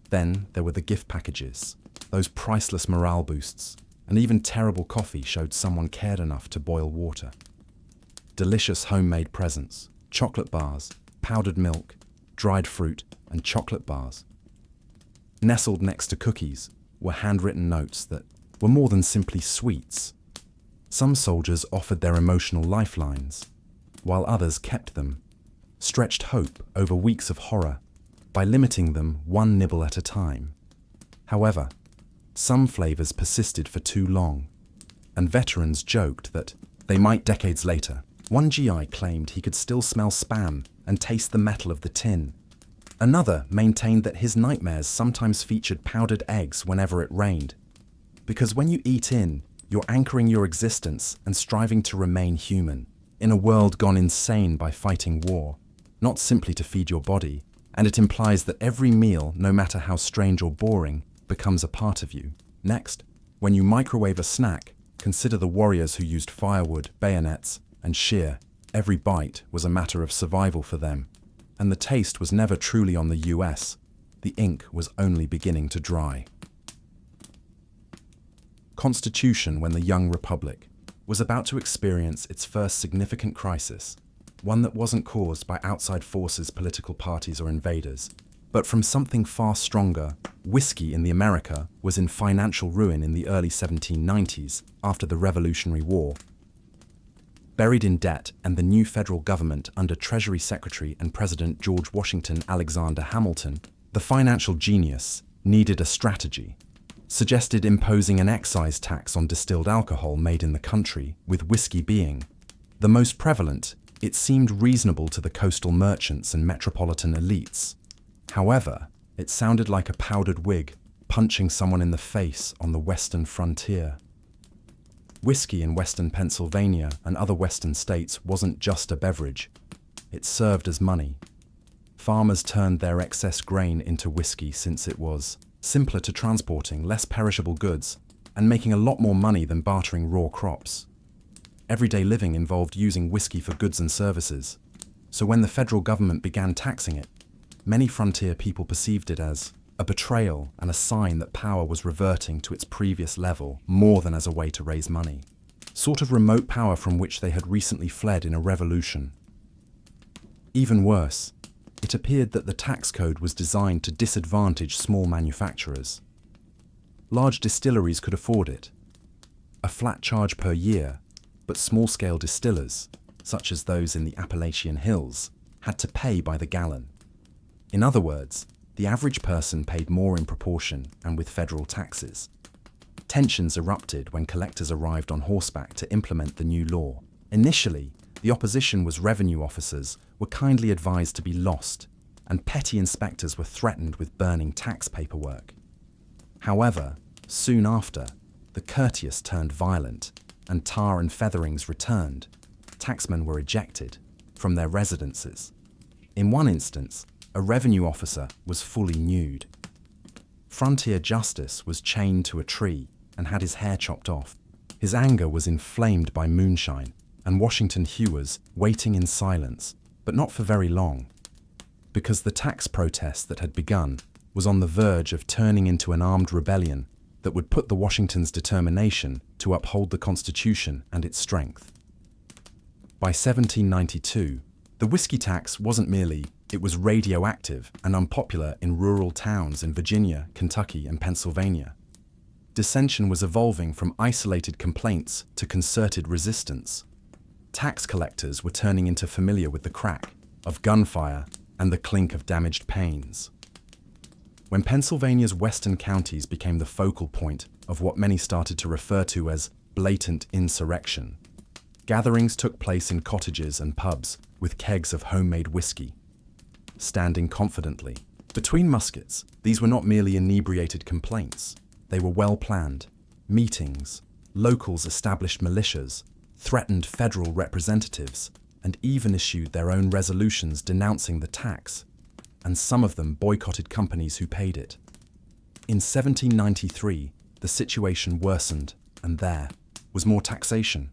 S1: Then there were the gift packages, those priceless morale boosts, and even terrible coffee showed someone cared enough to boil water. Delicious homemade presents, chocolate bars, powdered milk, dried fruit, and chocolate bars. Nestled next to cookies were handwritten notes that were more than simply sweets. Some soldiers offered their emotional lifelines, while others kept them, stretched hope over weeks of horror by limiting them one nibble at a time. However, some flavors persisted for too long, and veterans joked that they might decades later. One GI claimed he could still smell Spam and taste the metal of the tin. Another maintained that his nightmares sometimes featured powdered eggs whenever it rained. Because when you eat in, you're anchoring your existence and striving to remain human, in a world gone insane by fighting war, not simply to feed your body, and it implies that every meal, no matter how strange or boring, becomes a part of you. Next, when you microwave a snack, consider the warriors who used firewood, bayonets, and shear. Every bite was a matter of survival for them, and the taste was never truly on the US. The ink was only beginning to dry. Constitution when the young republic was about to experience its first significant crisis, one that wasn't caused by outside forces, political parties, or invaders, but from something far stronger. Whiskey in the America was in financial ruin in the early 1790s after the Revolutionary War. Buried in debt, and the new federal government under Treasury Secretary and President George Washington Alexander Hamilton, the financial genius, needed a strategy. Suggested imposing an excise tax on distilled alcohol made in the country, with whiskey being the most prevalent. It seemed reasonable to the coastal merchants and metropolitan elites. However, it sounded like a powdered wig punching someone in the face on the western frontier. Whiskey in western Pennsylvania and other western states wasn't just a beverage. It served as money. Farmers turned their excess grain into whiskey since it was simpler to transporting, less perishable goods, and making a lot more money than bartering raw crops. Everyday living involved using whiskey for goods and services, so when the federal government began taxing it, many frontier people perceived it as a betrayal and a sign that power was reverting to its previous level more than as a way to raise money. Sort of remote power from which they had recently fled in a revolution. Even worse, it appeared that the tax code was designed to disadvantage small manufacturers. Large distilleries could afford it, a flat charge per year, but small-scale distillers, such as those in the Appalachian Hills, had to pay by the gallon. In other words, the average person paid more in proportion and with federal taxes. Tensions erupted when collectors arrived on horseback to implement the new law. Initially, the opposition was revenue officers were kindly advised to be lost, and petty inspectors were threatened with burning tax paperwork. However, soon after, the courteous turned violent, and tar and featherings returned. Taxmen were ejected from their residences. In one instance, a revenue officer was fully nude. Frontier justice was chained to a tree and had his hair chopped off. His anger was inflamed by moonshine, and Washington hewers waiting in silence, but not for very long, because the tax protest that had begun was on the verge of turning into an armed rebellion that would put the Washington's determination to uphold the Constitution and its strength. By 1792, the whiskey tax wasn't merely It was radioactive and unpopular in rural towns in Virginia, Kentucky, and Pennsylvania. Dissension was evolving from isolated complaints to concerted resistance. Tax collectors were turning into familiar with the crack of gunfire and the clink of damaged panes. When Pennsylvania's western counties became the focal point of what many started to refer to as blatant insurrection, gatherings took place in cottages and pubs with kegs of homemade whiskey. Standing confidently between muskets, these were not merely inebriated complaints. They were well-planned meetings. Locals established militias, threatened federal representatives, and even issued their own resolutions denouncing the tax, and some of them boycotted companies who paid it. In 1793, the situation worsened, and there was more taxation.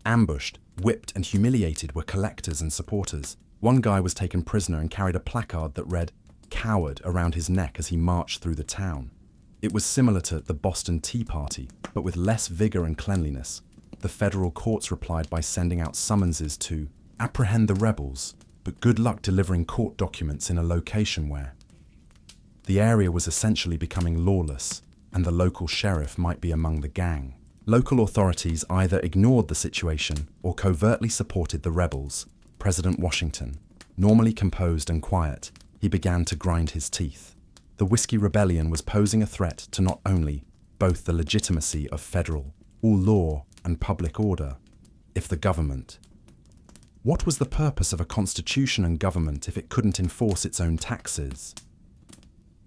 S1: Ambushed, whipped, and humiliated were collectors and supporters. One guy was taken prisoner and carried a placard that read, "Coward," around his neck as he marched through the town. It was similar to the Boston Tea Party, but with less vigor and cleanliness. The federal courts replied by sending out summonses to apprehend the rebels, but good luck delivering court documents in a location where the area was essentially becoming lawless, and the local sheriff might be among the gang. Local authorities either ignored the situation or covertly supported the rebels. President Washington, normally composed and quiet, he began to grind his teeth. The Whiskey Rebellion was posing a threat to not only both the legitimacy of federal law and public order, if the government. What was the purpose of a constitution and government if it couldn't enforce its own taxes?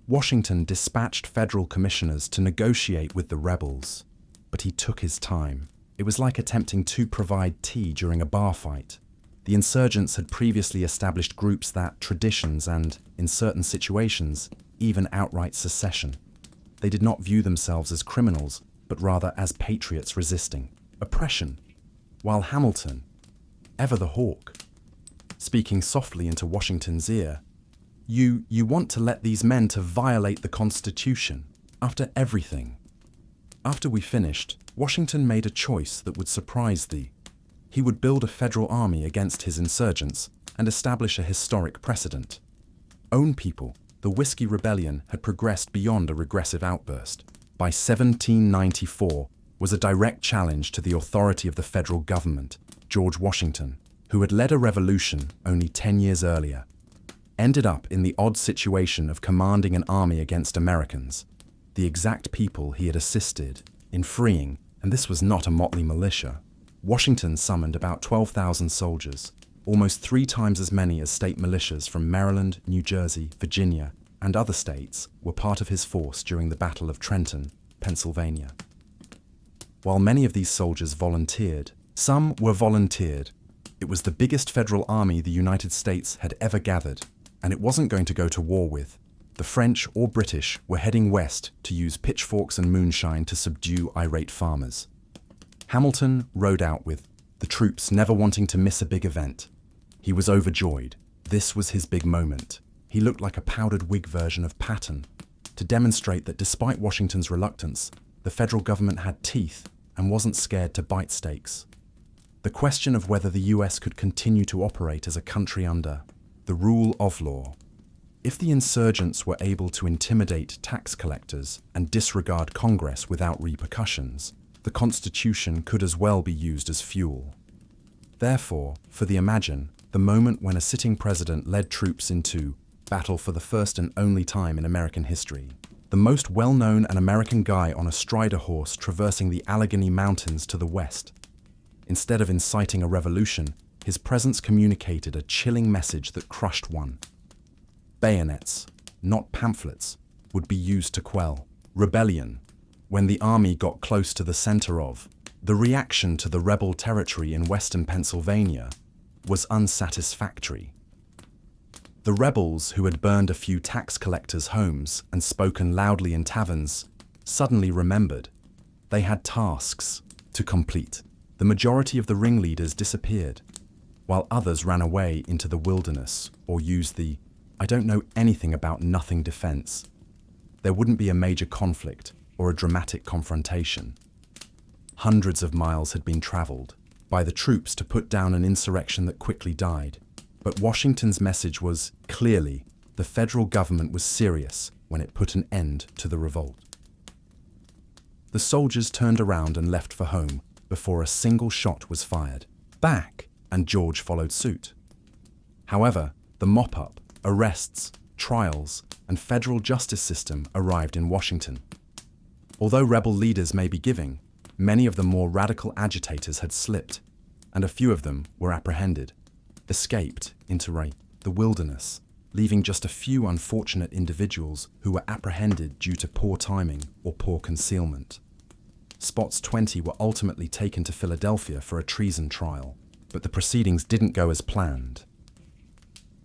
S1: Washington dispatched federal commissioners to negotiate with the rebels, but he took his time. It was like attempting to provide tea during a bar fight. The insurgents had previously established groups that traditions and, in certain situations, even outright secession. They did not view themselves as criminals, but rather as patriots resisting oppression. While Hamilton, ever the hawk, speaking softly into Washington's ear, You want to let these men to violate the Constitution, after everything. After we finished, Washington made a choice that would surprise thee. He would build a federal army against his insurgents and establish a historic precedent. Own people, the Whiskey Rebellion had progressed beyond a regressive outburst. By 1794 was a direct challenge to the authority of the federal government. George Washington, who had led a revolution only 10 years earlier, ended up in the odd situation of commanding an army against Americans, the exact people he had assisted in freeing, and this was not a motley militia. Washington summoned about 12,000 soldiers, almost 3 times as many as state militias from Maryland, New Jersey, Virginia, and other states were part of his force during the Battle of Trenton, Pennsylvania. While many of these soldiers volunteered, some were volunteered. It was the biggest federal army the United States had ever gathered, and it wasn't going to go to war with. The French or British were heading west to use pitchforks and moonshine to subdue irate farmers. Hamilton rode out with the troops never wanting to miss a big event. He was overjoyed. This was his big moment. He looked like a powdered wig version of Patton, to demonstrate that despite Washington's reluctance, the federal government had teeth and wasn't scared to bite stakes. The question of whether the US could continue to operate as a country under the rule of law. If the insurgents were able to intimidate tax collectors and disregard Congress without repercussions, the Constitution could as well be used as fuel. Therefore, for the Imagine, the moment when a sitting president led troops into battle for the first and only time in American history, the most well-known an American guy on a strider horse traversing the Allegheny Mountains to the west. Instead of inciting a revolution, his presence communicated a chilling message that crushed one. Bayonets, not pamphlets, would be used to quell rebellion. When the army got close to the center of the reaction to the rebel territory in western Pennsylvania was unsatisfactory. The rebels, who had burned a few tax collectors' homes and spoken loudly in taverns, suddenly remembered they had tasks to complete. The majority of the ringleaders disappeared, while others ran away into the wilderness or used the "I don't know anything about nothing" defense. There wouldn't be a major conflict or a dramatic confrontation. Hundreds of miles had been traveled by the troops to put down an insurrection that quickly died. But Washington's message was, clearly, the federal government was serious when it put an end to the revolt. The soldiers turned around and left for home before a single shot was fired. Back, and George followed suit. However, the mop-up, arrests, trials, and federal justice system arrived in Washington. Although rebel leaders may be giving, many of the more radical agitators had slipped, and a few of them were apprehended, escaped into the wilderness, leaving just a few unfortunate individuals who were apprehended due to poor timing or poor concealment. Spots 20 were ultimately taken to Philadelphia for a treason trial, but the proceedings didn't go as planned.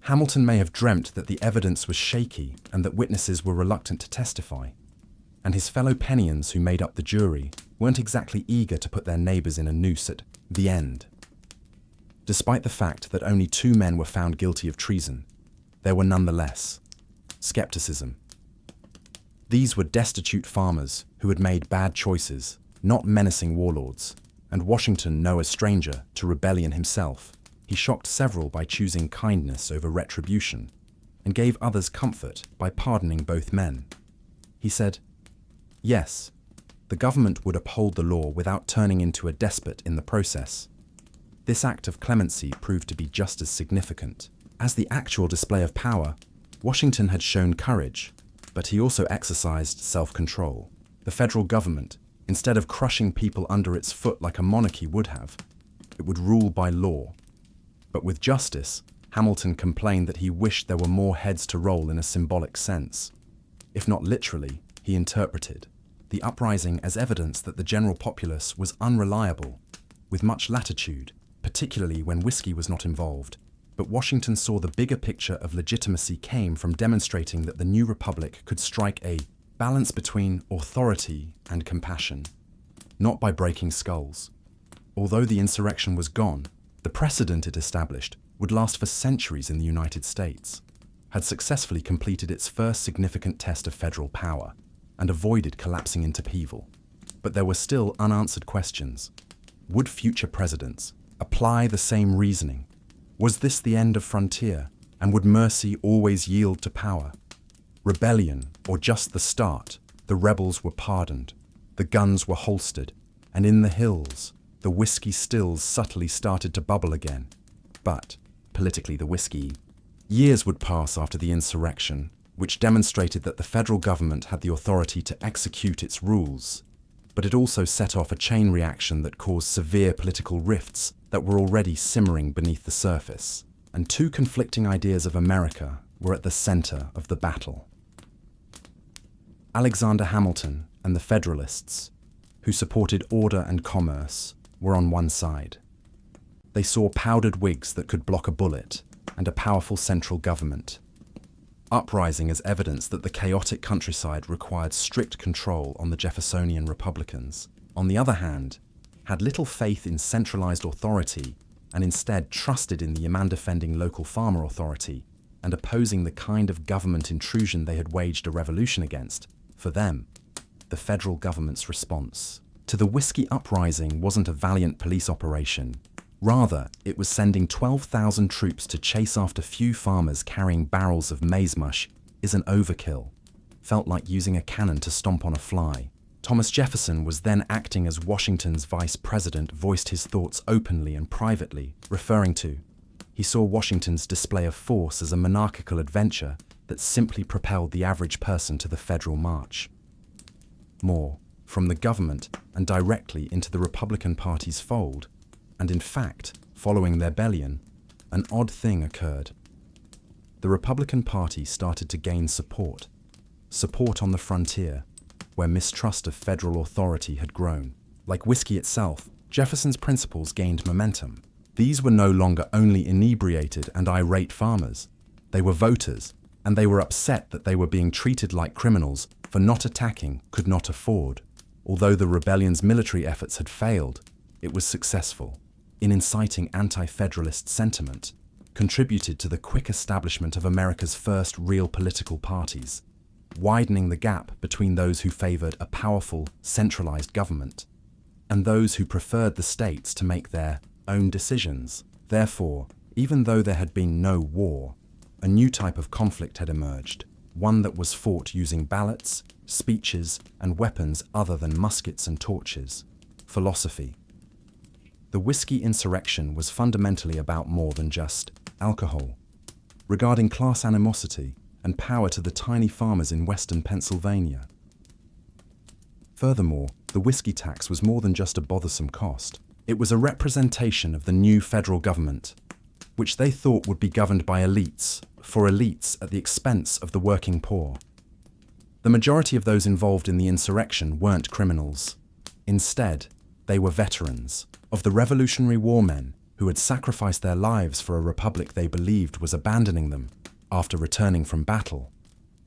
S1: Hamilton may have dreamt that the evidence was shaky and that witnesses were reluctant to testify, and his fellow Penians who made up the jury weren't exactly eager to put their neighbors in a noose at the end. Despite the fact that only 2 men were found guilty of treason, there were nonetheless skepticism. These were destitute farmers who had made bad choices, not menacing warlords, and Washington, no stranger to rebellion himself, he shocked several by choosing kindness over retribution, and gave others comfort by pardoning both men. He said, yes, the government would uphold the law without turning into a despot in the process. This act of clemency proved to be just as significant. As the actual display of power, Washington had shown courage, but he also exercised self-control. The federal government, instead of crushing people under its foot like a monarchy would have, it would rule by law. But with justice, Hamilton complained that he wished there were more heads to roll in a symbolic sense. If not literally, he interpreted the uprising as evidence that the general populace was unreliable, with much latitude, particularly when whiskey was not involved. But Washington saw the bigger picture of legitimacy came from demonstrating that the new republic could strike a balance between authority and compassion, not by breaking skulls. Although the insurrection was gone, the precedent it established would last for centuries in the United States, had successfully completed its first significant test of federal power, and avoided collapsing into upheaval. But there were still unanswered questions. Would future presidents apply the same reasoning? Was this the end of frontier, and would mercy always yield to power? Rebellion, or just the start, the rebels were pardoned, the guns were holstered, and in the hills, the whiskey stills subtly started to bubble again. But, politically the whiskey, years would pass after the insurrection, which demonstrated that the federal government had the authority to execute its rules, but it also set off a chain reaction that caused severe political rifts that were already simmering beneath the surface, and 2 conflicting ideas of America were at the center of the battle. Alexander Hamilton and the Federalists, who supported order and commerce, were on one side. They saw powdered wigs that could block a bullet and a powerful central government. Uprising as evidence that the chaotic countryside required strict control on the Jeffersonian Republicans, on the other hand, had little faith in centralized authority and instead trusted in the man-defending local farmer authority and opposing the kind of government intrusion they had waged a revolution against. For them, the federal government's response to the whiskey uprising wasn't a valiant police operation. Rather, it was sending 12,000 troops to chase after few farmers carrying barrels of maize mush is an overkill. Felt like using a cannon to stomp on a fly. Thomas Jefferson was then acting as Washington's vice president, voiced his thoughts openly and privately, referring to, he saw Washington's display of force as a monarchical adventure that simply propelled the average person to the federal march. More, from the government and directly into the Republican Party's fold, and in fact, following their rebellion, an odd thing occurred. The Republican Party started to gain support on the frontier, where mistrust of federal authority had grown. Like whiskey itself, Jefferson's principles gained momentum. These were no longer only inebriated and irate farmers. They were voters, and they were upset that they were being treated like criminals for not attacking, could not afford. Although the rebellion's military efforts had failed, it was successful in inciting anti-federalist sentiment, contributed to the quick establishment of America's first real political parties, widening the gap between those who favored a powerful, centralized government and those who preferred the states to make their own decisions. Therefore, Even though there had been no war, a new type of conflict had emerged, one that was fought using ballots, speeches, and weapons other than muskets and torches: philosophy. The whiskey insurrection was fundamentally about more than just alcohol, regarding class animosity and power to the tiny farmers in western Pennsylvania. Furthermore, the whiskey tax was more than just a bothersome cost. It was a representation of the new federal government, which they thought would be governed by elites, for elites at the expense of the working poor. The majority of those involved in the insurrection weren't criminals. Instead, they were veterans of the Revolutionary War men who had sacrificed their lives for a republic they believed was abandoning them. After returning from battle,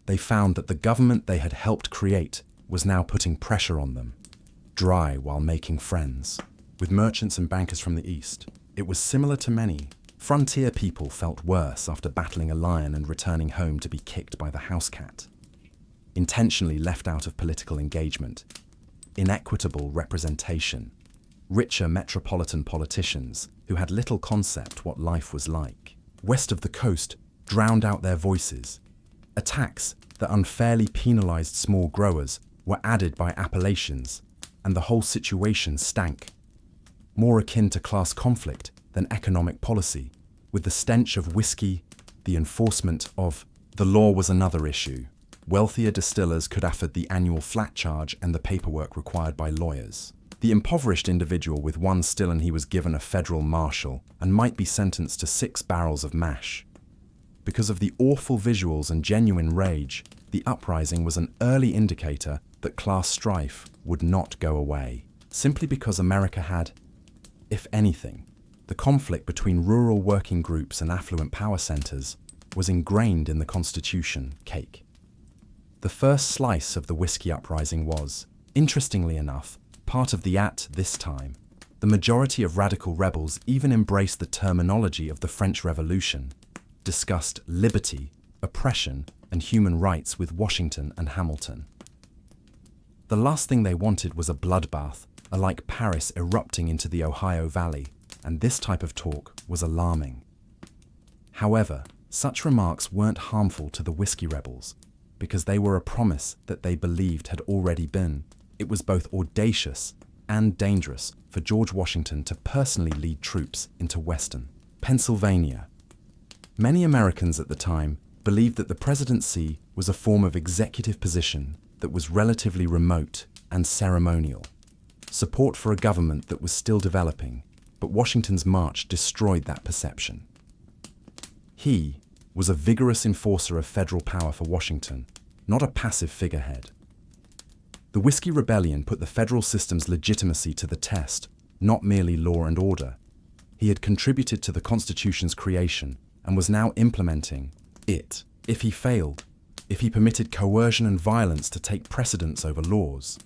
S1: they found that the government they had helped create was now putting pressure on them. Dry while making friends with merchants and bankers from the East. It was similar to many. Frontier people felt worse after battling a lion and returning home to be kicked by the house cat. Intentionally left out of political engagement. Inequitable representation. Richer metropolitan politicians who had little concept what life was like. West of the coast drowned out their voices. A tax that unfairly penalized small growers were added by appellations, and the whole situation stank. More akin to class conflict than economic policy, with the stench of whiskey, the enforcement of the law was another issue. Wealthier distillers could afford the annual flat charge and the paperwork required by lawyers. The impoverished individual with one still and he was given a federal marshal and might be sentenced to 6 barrels of mash. Because of the awful visuals and genuine rage, the uprising was an early indicator that class strife would not go away, simply because America had, if anything, the conflict between rural working groups and affluent power centers was ingrained in the Constitution cake. The first slice of the whiskey uprising was, interestingly enough, part of the at this time. The majority of radical rebels even embraced the terminology of the French Revolution, discussed liberty, oppression, and human rights with Washington and Hamilton. The last thing they wanted was a bloodbath, like Paris erupting into the Ohio Valley, and this type of talk was alarming. However, such remarks weren't harmful to the whiskey rebels, because they were a promise that they believed had already been. It was both audacious and dangerous for George Washington to personally lead troops into western Pennsylvania. Many Americans at the time believed that the presidency was a form of executive position that was relatively remote and ceremonial. Support for a government that was still developing, but Washington's march destroyed that perception. He was a vigorous enforcer of federal power for Washington, not a passive figurehead. The Whiskey Rebellion put the federal system's legitimacy to the test, not merely law and order. He had contributed to the Constitution's creation and was now implementing it. If he failed, if he permitted coercion and violence to take precedence over laws,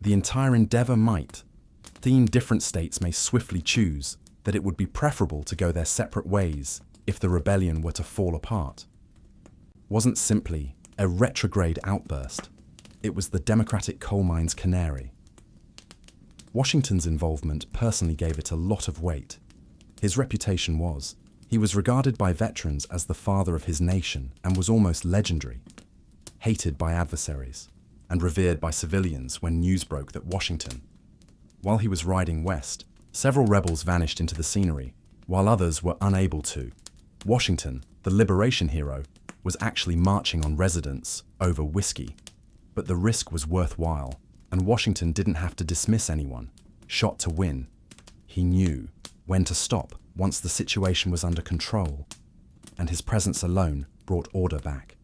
S1: the entire endeavor might. Different states may swiftly choose that it would be preferable to go their separate ways if the rebellion were to fall apart. Wasn't simply a retrograde outburst. It was the Democratic coal mine's canary. Washington's involvement personally gave it a lot of weight. His reputation was, he was regarded by veterans as the father of his nation and was almost legendary, hated by adversaries, and revered by civilians when news broke that Washington, while he was riding west, several rebels vanished into the scenery, while others were unable to. Washington, the liberation hero, was actually marching on residents over whiskey. But the risk was worthwhile, and Washington didn't have to dismiss anyone, shot to win. He knew when to stop once the situation was under control, and his presence alone brought order back.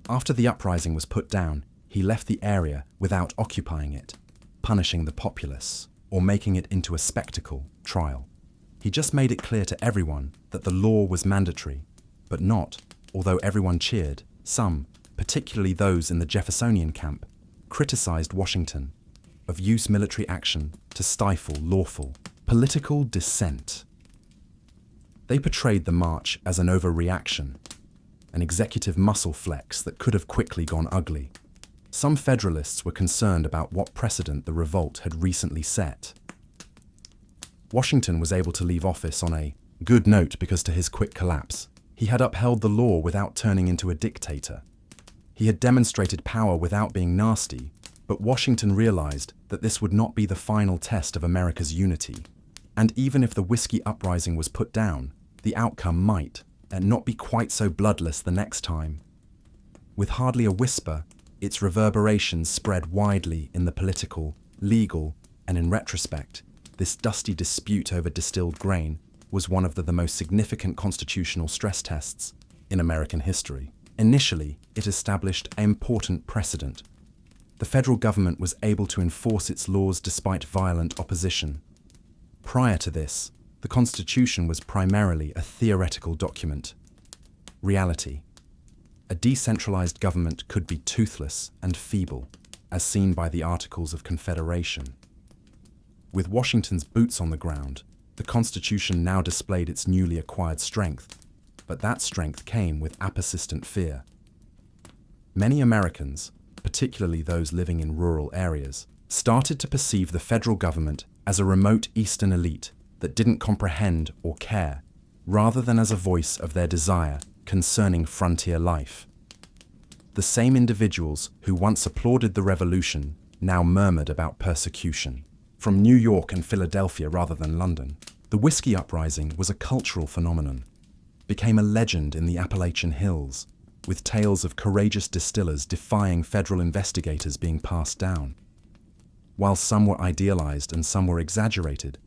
S1: After the uprising was put down, he left the area without occupying it, punishing the populace, or making it into a spectacle trial. He just made it clear to everyone that the law was mandatory, but not, although everyone cheered, some, particularly those in the Jeffersonian camp, criticized Washington of use military action to stifle lawful political dissent. They portrayed the march as an overreaction, an executive muscle flex that could have quickly gone ugly. Some Federalists were concerned about what precedent the revolt had recently set. Washington was able to leave office on a Good note, because to his quick collapse, he had upheld the law without turning into a dictator. He had demonstrated power without being nasty, but Washington realized that this would not be the final test of America's unity. And even if the whiskey uprising was put down, the outcome might, and not be quite so bloodless the next time. With hardly a whisper, its reverberations spread widely in the political, legal, and in retrospect, this dusty dispute over distilled grain was one of the most significant constitutional stress tests in American history. Initially, it established an important precedent. The federal government was able to enforce its laws despite violent opposition. Prior to this, the Constitution was primarily a theoretical document. Reality. A decentralized government could be toothless and feeble, as seen by the Articles of Confederation. With Washington's boots on the ground, the Constitution now displayed its newly acquired strength, but that strength came with a persistent fear. Many Americans, particularly those living in rural areas, started to perceive the federal government as a remote Eastern elite that didn't comprehend or care, rather than as a voice of their desire concerning frontier life. The same individuals who once applauded the revolution now murmured about persecution. From New York and Philadelphia rather than London, the whiskey uprising was a cultural phenomenon, became a legend in the Appalachian Hills, with tales of courageous distillers defying federal investigators being passed down. While some were idealized and some were exaggerated,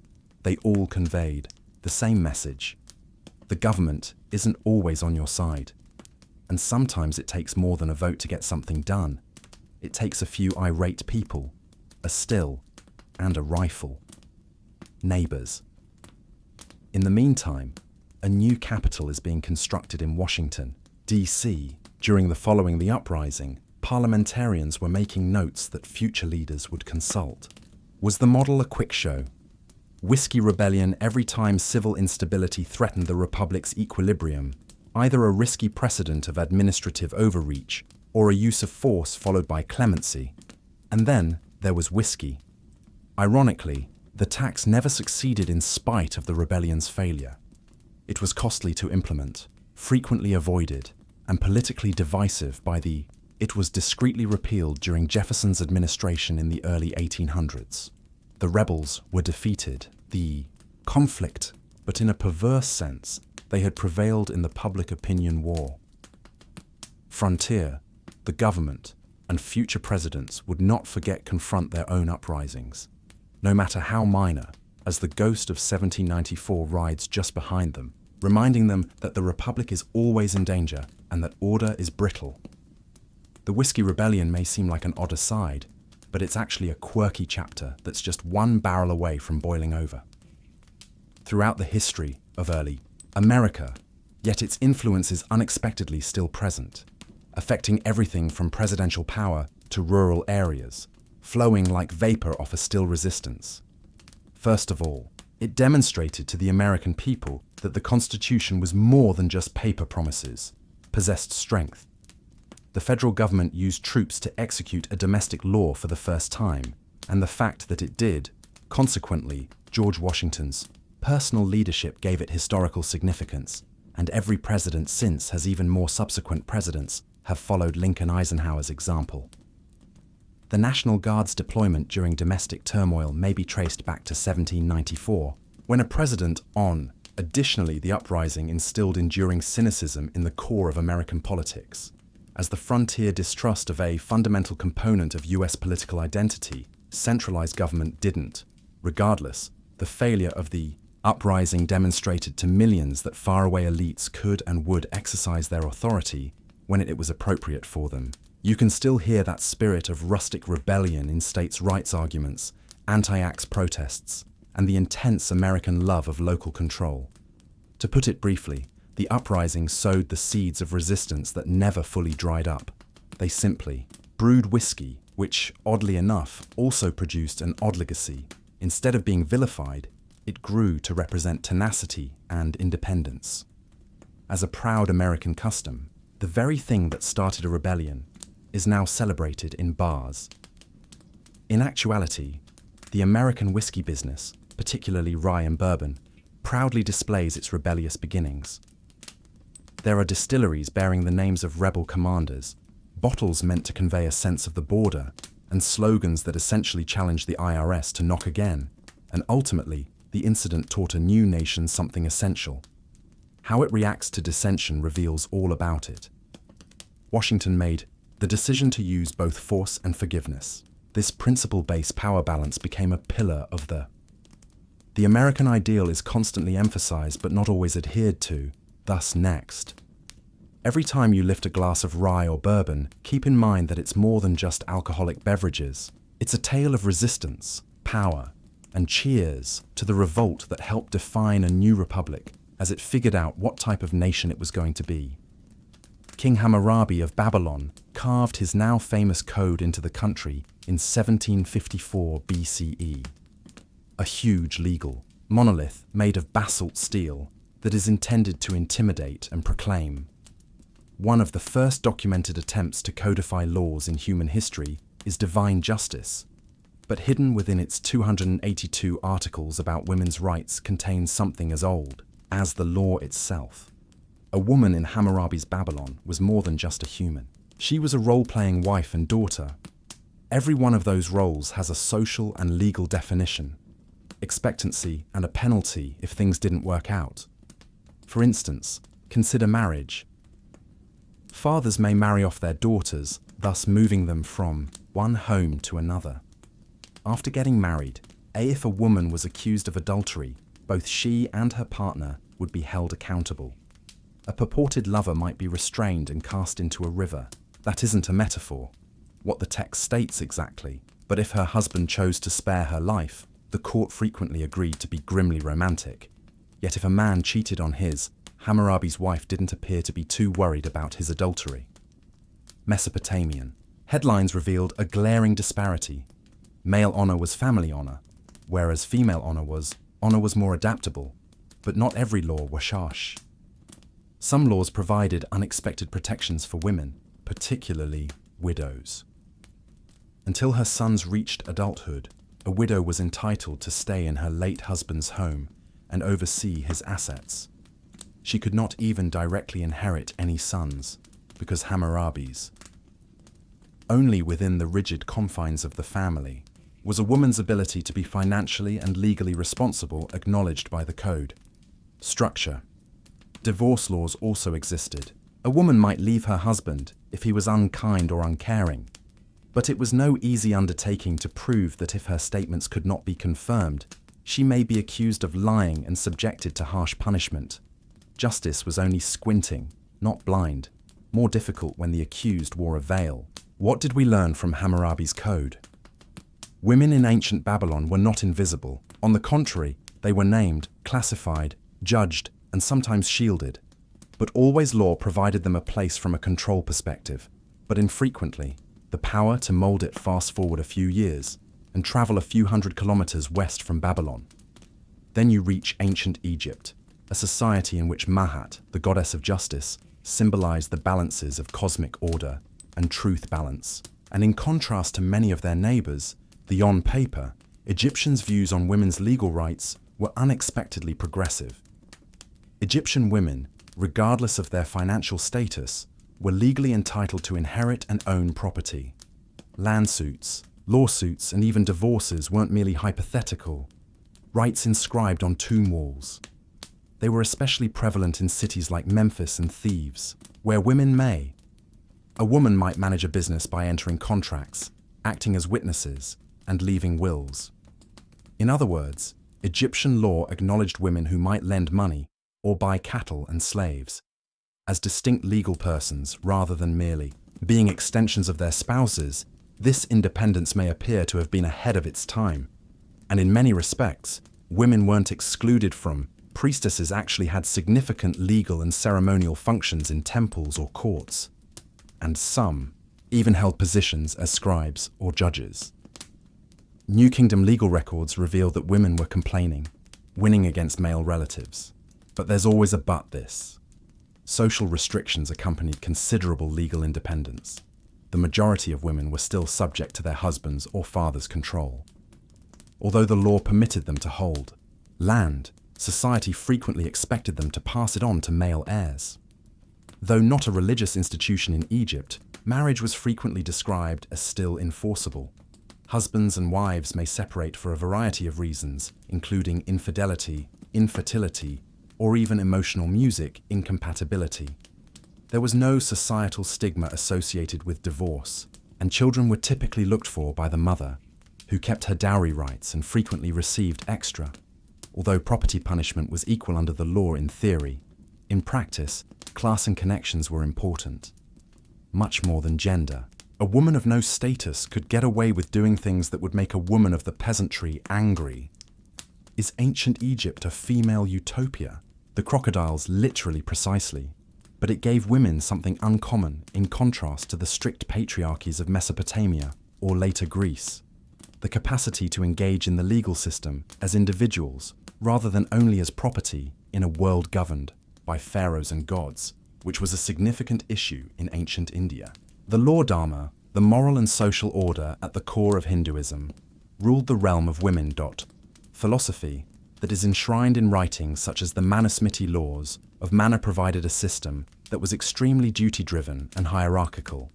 S1: they all conveyed the same message. The government isn't always on your side, and sometimes it takes more than a vote to get something done. It takes a few irate people, a still, and a rifle. Neighbors. In the meantime, a new capital is being constructed in Washington, D.C. During the following the uprising, parliamentarians were making notes that future leaders would consult. Was the model a quick show? Whiskey rebellion every time civil instability threatened the republic's equilibrium, either a risky precedent of administrative overreach or a use of force followed by clemency. And then there was whiskey. Ironically, the tax never succeeded in spite of the rebellion's failure. It was costly to implement, frequently avoided, and politically divisive it was discreetly repealed during Jefferson's administration in the early 1800s. The rebels were defeated, the conflict, but in a perverse sense, they had prevailed in the public opinion war. Frontier, the government, and future presidents would not confront their own uprisings, no matter how minor, as the ghost of 1794 rides just behind them, reminding them that the Republic is always in danger and that order is brittle. The Whiskey Rebellion may seem like an odd aside, but it's actually a quirky chapter that's just one barrel away from boiling over. Throughout the history of early America, yet its influence is unexpectedly still present, affecting everything from presidential power to rural areas, flowing like vapor off a still resistance. First of all, it demonstrated to the American people that the Constitution was more than just paper promises, possessed strength. The federal government used troops to execute a domestic law for the first time, and the fact that it did, consequently, George Washington's personal leadership gave it historical significance, and every president since has even more subsequent presidents have followed Lincoln Eisenhower's example. The National Guard's deployment during domestic turmoil may be traced back to 1794, when a president Additionally, the uprising instilled enduring cynicism in the core of American politics. As the frontier distrust of a fundamental component of US political identity, centralized government didn't. Regardless, the failure of the uprising demonstrated to millions that faraway elites could and would exercise their authority when it was appropriate for them. You can still hear that spirit of rustic rebellion in states' rights arguments, anti-axe protests, and the intense American love of local control. To put it briefly, the uprising sowed the seeds of resistance that never fully dried up. They simply brewed whiskey, which, oddly enough, also produced an odd legacy. Instead of being vilified, it grew to represent tenacity and independence. As a proud American custom, the very thing that started a rebellion is now celebrated in bars. In actuality, the American whiskey business, particularly rye and bourbon, proudly displays its rebellious beginnings. There are distilleries bearing the names of rebel commanders, bottles meant to convey a sense of the border, and slogans that essentially challenge the IRS to knock again. And ultimately, the incident taught a new nation something essential. How it reacts to dissension reveals all about it. Washington made the decision to use both force and forgiveness. This principle-based power balance became a pillar of the American ideal is constantly emphasized but not always adhered to. Thus, next. Every time you lift a glass of rye or bourbon, keep in mind that it's more than just alcoholic beverages. It's a tale of resistance, power, and cheers to the revolt that helped define a new republic as it figured out what type of nation it was going to be. King Hammurabi of Babylon carved his now famous code into the country in 1754 BCE. A huge legal monolith made of basalt steel that is intended to intimidate and proclaim. One of the first documented attempts to codify laws in human history is divine justice, but hidden within its 282 articles about women's rights contains something as old as the law itself. A woman in Hammurabi's Babylon was more than just a human. She was a role-playing wife and daughter. Every one of those roles has a social and legal definition, expectancy and a penalty if things didn't work out. For instance, consider marriage. Fathers may marry off their daughters, thus moving them from one home to another. After getting married, if a woman was accused of adultery, both she and her partner would be held accountable. A purported lover might be restrained and cast into a river. That isn't a metaphor, what the text states exactly, but if her husband chose to spare her life, the court frequently agreed to be grimly romantic. Yet if a man cheated on his, Hammurabi's wife didn't appear to be too worried about his adultery. Mesopotamian. Headlines revealed a glaring disparity. Male honor was family honor, whereas female honor was more adaptable, but not every law was harsh. Some laws provided unexpected protections for women, particularly widows. Until her sons reached adulthood, a widow was entitled to stay in her late husband's home and oversee his assets. She could not even directly inherit any sons, because Hammurabi's. Only within the rigid confines of the family was a woman's ability to be financially and legally responsible acknowledged by the code. Structure. Divorce laws also existed. A woman might leave her husband if he was unkind or uncaring, but it was no easy undertaking to prove that if her statements could not be confirmed, she may be accused of lying and subjected to harsh punishment. Justice was only squinting, not blind, more difficult when the accused wore a veil. What did we learn from Hammurabi's code? Women in ancient Babylon were not invisible. On the contrary, they were named, classified, judged, and sometimes shielded. But always law provided them a place from a control perspective, but infrequently, the power to mold it fast forward a few years and travel a few hundred kilometers west from Babylon. Then you reach ancient Egypt, a society in which Mahat, the goddess of justice, symbolized the balances of cosmic order and truth balance. And in contrast to many of their neighbors, the on paper, Egyptians' views on women's legal rights were unexpectedly progressive. Egyptian women, regardless of their financial status, were legally entitled to inherit and own property. Land suits, lawsuits, and even divorces weren't merely hypothetical, rights inscribed on tomb walls. They were especially prevalent in cities like Memphis and Thebes, where women may. A woman might manage a business by entering contracts, acting as witnesses, and leaving wills. In other words, Egyptian law acknowledged women who might lend money or buy cattle and slaves as distinct legal persons rather than merely being extensions of their spouses. This independence may appear to have been ahead of its time, and in many respects, women weren't excluded from. Priestesses actually had significant legal and ceremonial functions in temples or courts, and some even held positions as scribes or judges. New Kingdom legal records reveal that women were complaining, winning against male relatives. But there's always a but this. Social restrictions accompanied considerable legal independence. The majority of women were still subject to their husbands' or fathers' control. Although the law permitted them to hold land, society frequently expected them to pass it on to male heirs. Though not a religious institution in Egypt, marriage was frequently described as still enforceable. Husbands and wives may separate for a variety of reasons, including infidelity, infertility, or even emotional music incompatibility. There was no societal stigma associated with divorce, and children were typically looked for by the mother, who kept her dowry rights and frequently received extra. Although property punishment was equal under the law in theory, in practice, class and connections were important. Much more than gender. A woman of no status could get away with doing things that would make a woman of the peasantry angry. Is ancient Egypt a female utopia? The crocodiles literally precisely. But it gave women something uncommon in contrast to the strict patriarchies of Mesopotamia or later Greece. The capacity to engage in the legal system as individuals rather than only as property in a world governed by pharaohs and gods, which was a significant issue in ancient India. The law dharma, the moral and social order at the core of Hinduism, ruled the realm of women. Philosophy, that is enshrined in writings such as the Manusmriti laws of Mana, provided a system that was extremely duty-driven and hierarchical,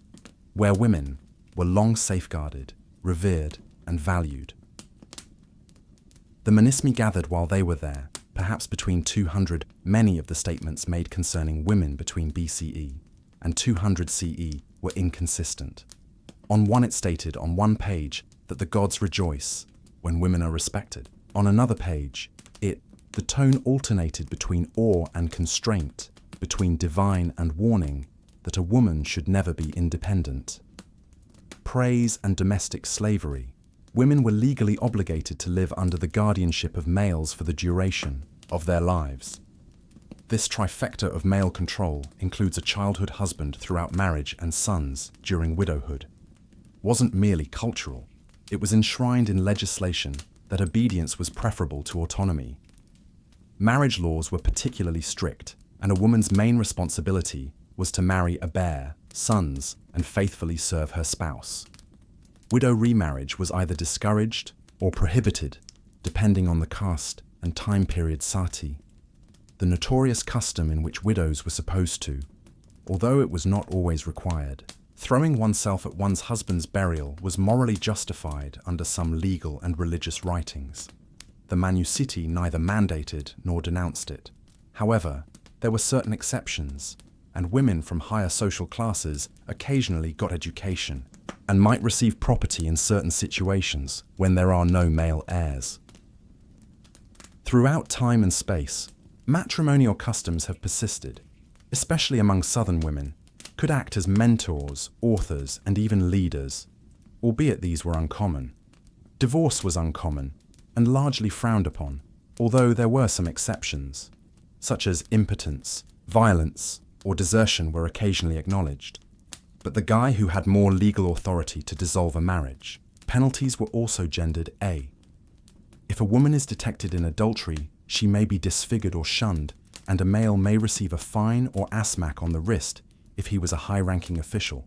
S1: where women were long safeguarded, revered, and valued. The Manusmriti gathered while they were there, perhaps between 200. Many of the statements made concerning women between BCE and 200 CE were inconsistent. On one, it stated on one page that the gods rejoice when women are respected. On another page, the tone alternated between awe and constraint, between divine and warning, that a woman should never be independent. Praise and domestic slavery. Women were legally obligated to live under the guardianship of males for the duration of their lives. This trifecta of male control includes a childhood husband throughout marriage and sons during widowhood. Wasn't merely cultural, it was enshrined in legislation that obedience was preferable to autonomy. Marriage laws were particularly strict, and a woman's main responsibility was to marry a bear, sons, and faithfully serve her spouse. Widow remarriage was either discouraged or prohibited, depending on the caste and time period sati. The notorious custom in which widows were supposed to, although it was not always required, throwing oneself at one's husband's burial was morally justified under some legal and religious writings. The Manusmriti neither mandated nor denounced it. However, there were certain exceptions, and women from higher social classes occasionally got education and might receive property in certain situations when there are no male heirs. Throughout time and space, matrimonial customs have persisted, especially among southern women, could act as mentors, authors, and even leaders, albeit these were uncommon. Divorce was uncommon and largely frowned upon, although there were some exceptions, such as impotence, violence, or desertion were occasionally acknowledged. But the guy who had more legal authority to dissolve a marriage, penalties were also gendered A. If a woman is detected in adultery, she may be disfigured or shunned, and a male may receive a fine or asmak on the wrist if he was a high-ranking official.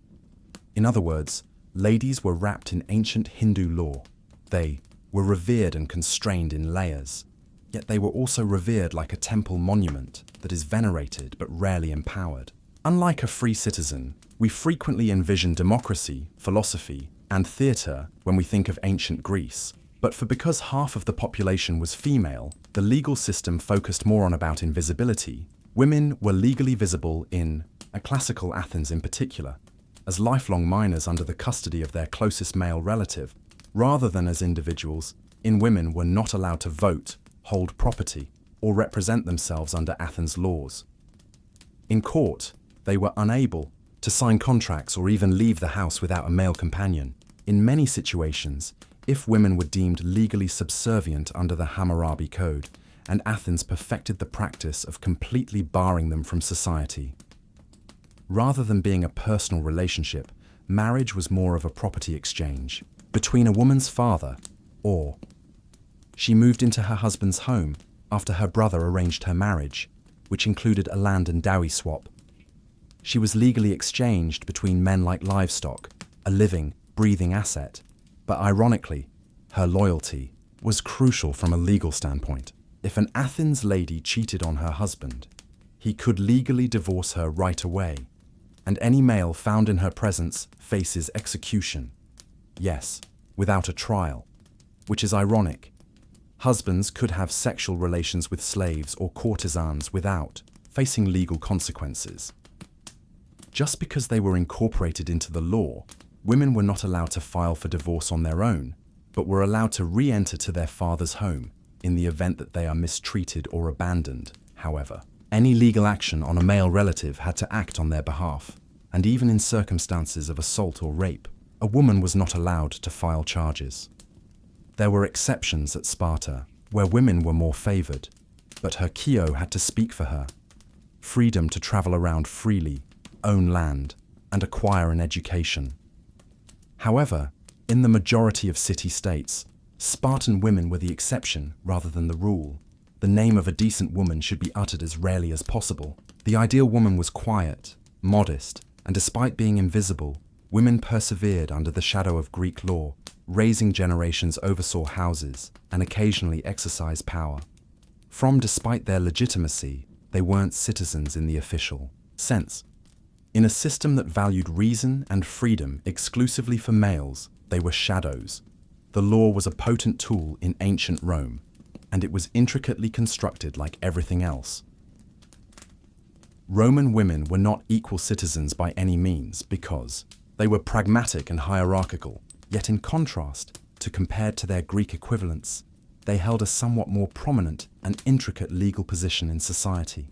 S1: In other words, ladies were wrapped in ancient Hindu law. They were revered and constrained in layers, yet they were also revered like a temple monument that is venerated but rarely empowered. Unlike a free citizen, we frequently envision democracy, philosophy, and theatre when we think of ancient Greece. But because half of the population was female, the legal system focused more on about invisibility. Women were legally visible in classical Athens in particular, as lifelong minors under the custody of their closest male relative, rather than as individuals. Women were not allowed to vote, hold property, or represent themselves under Athens' laws. In court, they were unable to sign contracts or even leave the house without a male companion. In many situations, if women were deemed legally subservient under the Hammurabi Code, and Athens perfected the practice of completely barring them from society. Rather than being a personal relationship, marriage was more of a property exchange between a woman's father, or she moved into her husband's home after her brother arranged her marriage, which included a land and dowry swap. She was legally exchanged between men like livestock, a living, breathing asset, but ironically, her loyalty was crucial from a legal standpoint. If an Athens lady cheated on her husband, he could legally divorce her right away, and any male found in her presence faces execution. Yes, without a trial, which is ironic. Husbands could have sexual relations with slaves or courtesans without facing legal consequences. Just because they were incorporated into the law, women were not allowed to file for divorce on their own, but were allowed to re-enter to their father's home in the event that they are mistreated or abandoned. However, any legal action on a male relative had to act on their behalf, and even in circumstances of assault or rape, a woman was not allowed to file charges. There were exceptions at Sparta, where women were more favored, but her Chio had to speak for her. Freedom to travel around freely, own land, and acquire an education. However, in the majority of city-states, Spartan women were the exception rather than the rule. The name of a decent woman should be uttered as rarely as possible. The ideal woman was quiet, modest, and despite being invisible, women persevered under the shadow of Greek law. Raising generations oversaw houses and occasionally exercised power. Despite their legitimacy, they weren't citizens in the official sense. In a system that valued reason and freedom exclusively for males, they were shadows. The law was a potent tool in ancient Rome, and it was intricately constructed like everything else. Roman women were not equal citizens by any means because they were pragmatic and hierarchical, yet in contrast, compared to their Greek equivalents, they held a somewhat more prominent and intricate legal position in society.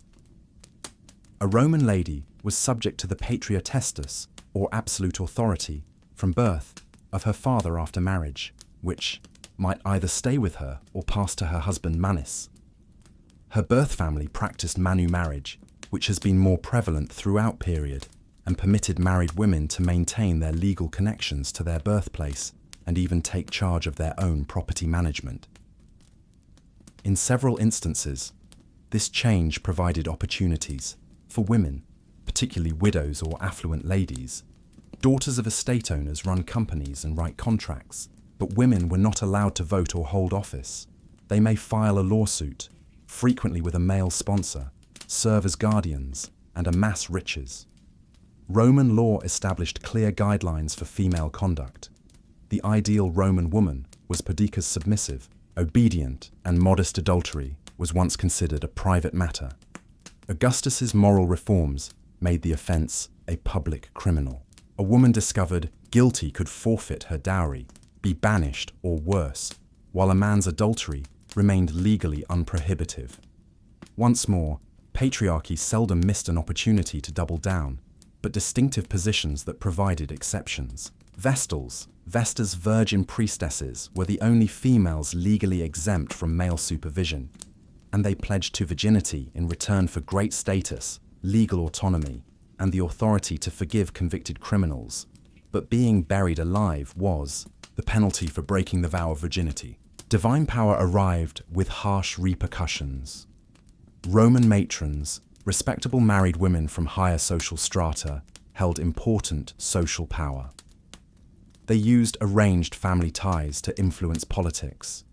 S1: A Roman lady was subject to the patria testis, or absolute authority, from birth, of her father after marriage, which might either stay with her or pass to her husband Manis. Her birth family practiced manu marriage, which has been more prevalent throughout period, and permitted married women to maintain their legal connections to their birthplace and even take charge of their own property management. In several instances, this change provided opportunities for women, particularly widows or affluent ladies. Daughters of estate owners run companies and write contracts, but women were not allowed to vote or hold office. They may file a lawsuit, frequently with a male sponsor, serve as guardians, and amass riches. Roman law established clear guidelines for female conduct. The ideal Roman woman was Perdiccas submissive, obedient, and modest. Adultery was once considered a private matter. Augustus's moral reforms made the offense a public criminal. A woman discovered guilty could forfeit her dowry, be banished, or worse, while a man's adultery remained legally unprohibitive. Once more, patriarchy seldom missed an opportunity to double down, but distinctive positions that provided exceptions. Vestals, Vesta's virgin priestesses, were the only females legally exempt from male supervision, and they pledged to virginity in return for great status, legal autonomy, and the authority to forgive convicted criminals. But being buried alive was the penalty for breaking the vow of virginity. Divine power arrived with harsh repercussions. Roman matrons, respectable married women from higher social strata, held important social power. They used arranged family ties to influence politics,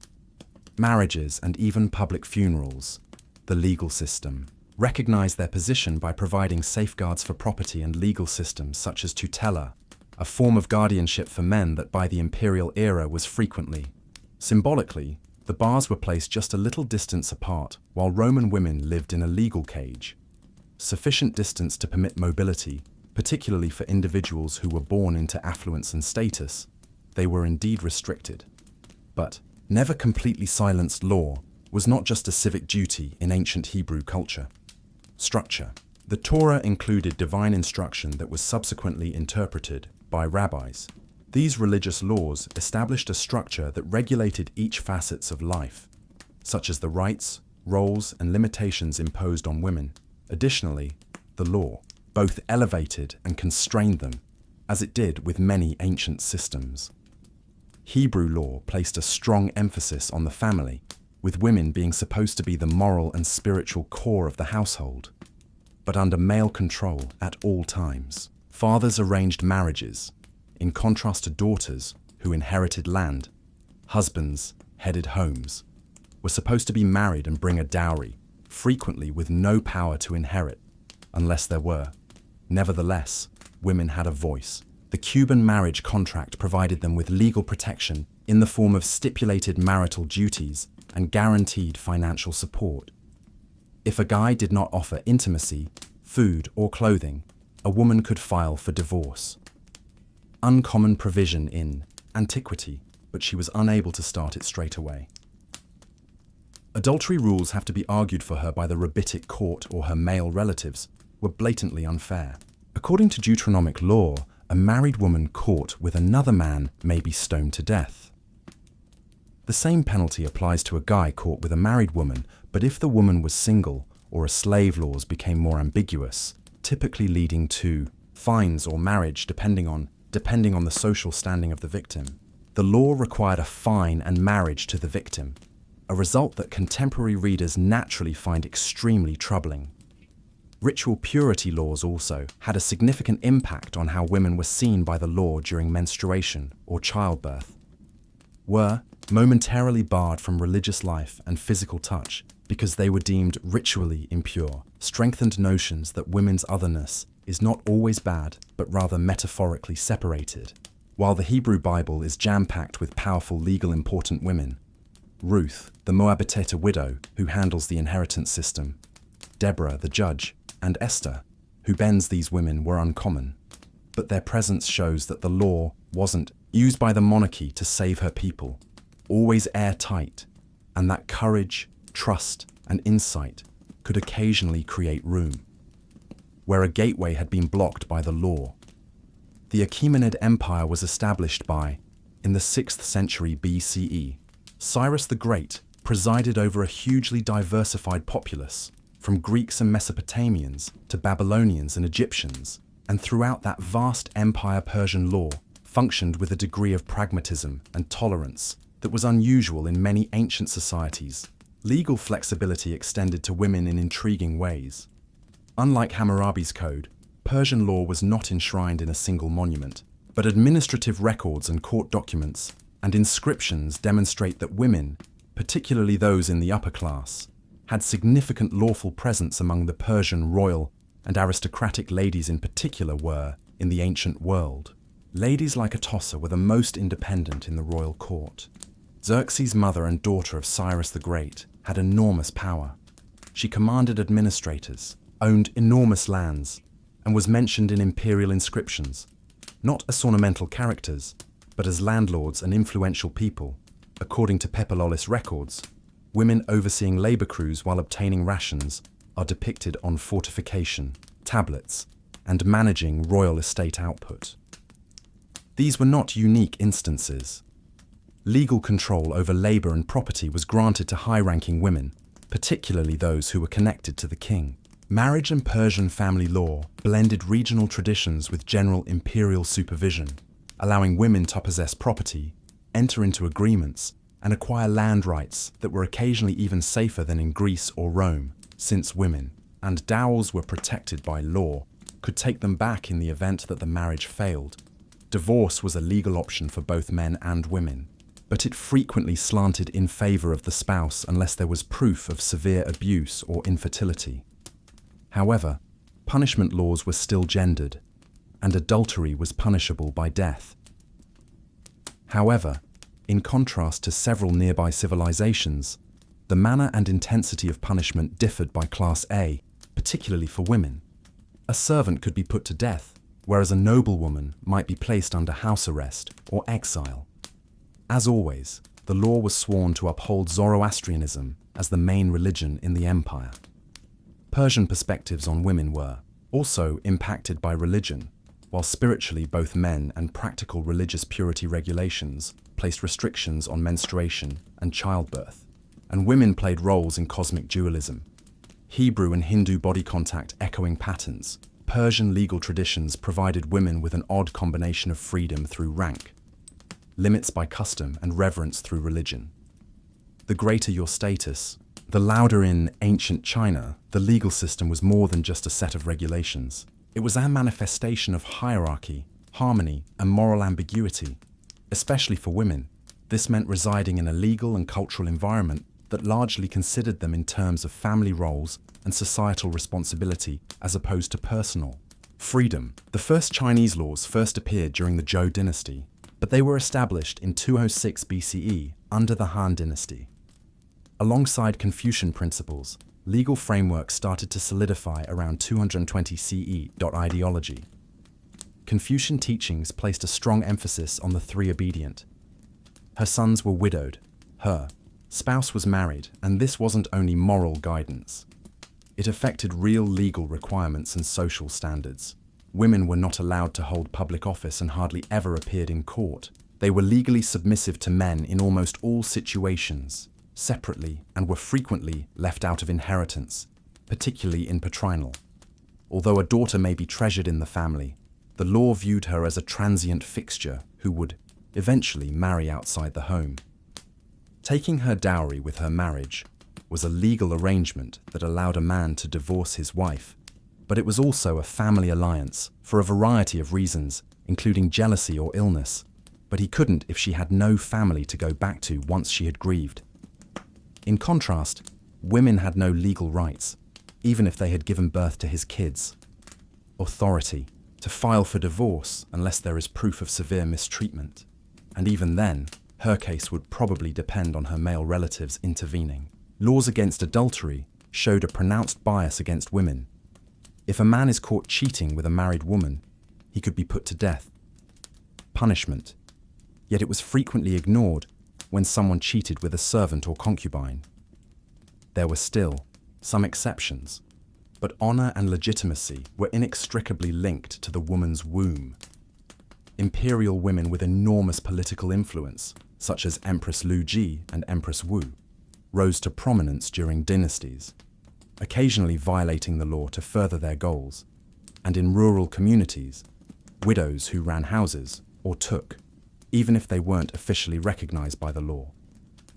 S1: marriages, and even public funerals. The legal system recognized their position by providing safeguards for property and legal systems such as tutela, a form of guardianship for men that by the imperial era was frequently. Symbolically, the bars were placed just a little distance apart, while Roman women lived in a legal cage. Sufficient distance to permit mobility, particularly for individuals who were born into affluence and status. They were indeed restricted. But never completely silenced law was not just a civic duty in ancient Hebrew culture. Structure. The Torah included divine instruction that was subsequently interpreted by rabbis. These religious laws established a structure that regulated each facets of life, such as the rights, roles, and limitations imposed on women. Additionally, the law both elevated and constrained them, as it did with many ancient systems. Hebrew law placed a strong emphasis on the family, with women being supposed to be the moral and spiritual core of the household, but under male control at all times. Fathers arranged marriages, in contrast to daughters who inherited land. Husbands headed homes. were supposed to be married and bring a dowry, frequently with no power to inherit, unless there were. Nevertheless, women had a voice. The Cuban marriage contract provided them with legal protection in the form of stipulated marital duties and guaranteed financial support. If a guy did not offer intimacy, food, or clothing, a woman could file for divorce. Uncommon provision in antiquity, but she was unable to start it straight away. Adultery rules have to be argued for her by the rabbinic court or her male relatives were blatantly unfair. According to Deuteronomic law, a married woman caught with another man may be stoned to death. The same penalty applies to a guy caught with a married woman, but if the woman was single or a slave laws became more ambiguous, typically leading to fines or marriage depending on the social standing of the victim. The law required a fine and marriage to the victim, a result that contemporary readers naturally find extremely troubling. Ritual purity laws also had a significant impact on how women were seen by the law during menstruation or childbirth. Were momentarily barred from religious life and physical touch because they were deemed ritually impure, strengthened notions that women's otherness is not always bad, but rather metaphorically separated. While the Hebrew Bible is jam-packed with powerful legal important women, Ruth, the Moabitate widow who handles the inheritance system, Deborah, the judge, and Esther, who bends these women, were uncommon. But their presence shows that the law wasn't used by the monarchy to save her people, always airtight, and that courage, trust, and insight could occasionally create room, where a gateway had been blocked by the law. The Achaemenid Empire was established in the 6th century BCE. Cyrus the Great presided over a hugely diversified populace, from Greeks and Mesopotamians to Babylonians and Egyptians, and throughout that vast empire Persian law functioned with a degree of pragmatism and tolerance that was unusual in many ancient societies. Legal flexibility extended to women in intriguing ways. Unlike Hammurabi's code, Persian law was not enshrined in a single monument, but administrative records and court documents and inscriptions demonstrate that women, particularly those in the upper class, had significant lawful presence among the Persian royal and aristocratic ladies in particular were, in the ancient world. Ladies like Atossa were the most independent in the royal court. Xerxes' mother and daughter of Cyrus the Great had enormous power. She commanded administrators, owned enormous lands, and was mentioned in imperial inscriptions, not as ornamental characters, but as landlords and influential people. According to Pepalolis records, women overseeing labor crews while obtaining rations are depicted on fortification, tablets, and managing royal estate output. These were not unique instances. Legal control over labor and property was granted to high-ranking women, particularly those who were connected to the king. Marriage and Persian family law blended regional traditions with general imperial supervision, allowing women to possess property, enter into agreements, and acquire land rights that were occasionally even safer than in Greece or Rome, since women, and dowels were protected by law, could take them back in the event that the marriage failed. Divorce was a legal option for both men and women, but it frequently slanted in favor of the spouse unless there was proof of severe abuse or infertility. However, punishment laws were still gendered, and adultery was punishable by death. However, in contrast to several nearby civilizations, the manner and intensity of punishment differed by Class A, particularly for women. A servant could be put to death, whereas a noblewoman might be placed under house arrest or exile. As always, the law was sworn to uphold Zoroastrianism as the main religion in the empire. Persian perspectives on women were also impacted by religion, while spiritually both men and practical religious purity regulations placed restrictions on menstruation and childbirth, and women played roles in cosmic dualism. Hebrew and Hindu body contact echoing patterns, Persian legal traditions provided women with an odd combination of freedom through rank, limits by custom, and reverence through religion. The greater your status, the louder. In ancient China, the legal system was more than just a set of regulations. It was a manifestation of hierarchy, harmony, and moral ambiguity. Especially for women, this meant residing in a legal and cultural environment that largely considered them in terms of family roles and societal responsibility as opposed to personal freedom. The first Chinese laws first appeared during the Zhou dynasty, but they were established in 206 BCE under the Han dynasty. Alongside Confucian principles, legal frameworks started to solidify around 220 CE. Ideology. Confucian teachings placed a strong emphasis on the three obedient. Her sons were widowed, her spouse was married, and this wasn't only moral guidance. It affected real legal requirements and social standards. Women were not allowed to hold public office and hardly ever appeared in court. They were legally submissive to men in almost all situations, separately, and were frequently left out of inheritance, particularly in patrinal. Although a daughter may be treasured in the family, the law viewed her as a transient fixture who would eventually marry outside the home. Taking her dowry with her marriage was a legal arrangement that allowed a man to divorce his wife, but it was also a family alliance for a variety of reasons, including jealousy or illness, but he couldn't if she had no family to go back to once she had grieved. In contrast, women had no legal rights, even if they had given birth to his kids. Authority to file for divorce unless there is proof of severe mistreatment, and even then, her case would probably depend on her male relatives intervening. Laws against adultery showed a pronounced bias against women. If a man is caught cheating with a married woman, he could be put to death. Punishment. Yet it was frequently ignored when someone cheated with a servant or concubine. There were still some exceptions, but honor and legitimacy were inextricably linked to the woman's womb. Imperial women with enormous political influence, such as Empress Lu Ji and Empress Wu, rose to prominence during dynasties, occasionally violating the law to further their goals, and in rural communities, widows who ran houses or took, even if they weren't officially recognized by the law,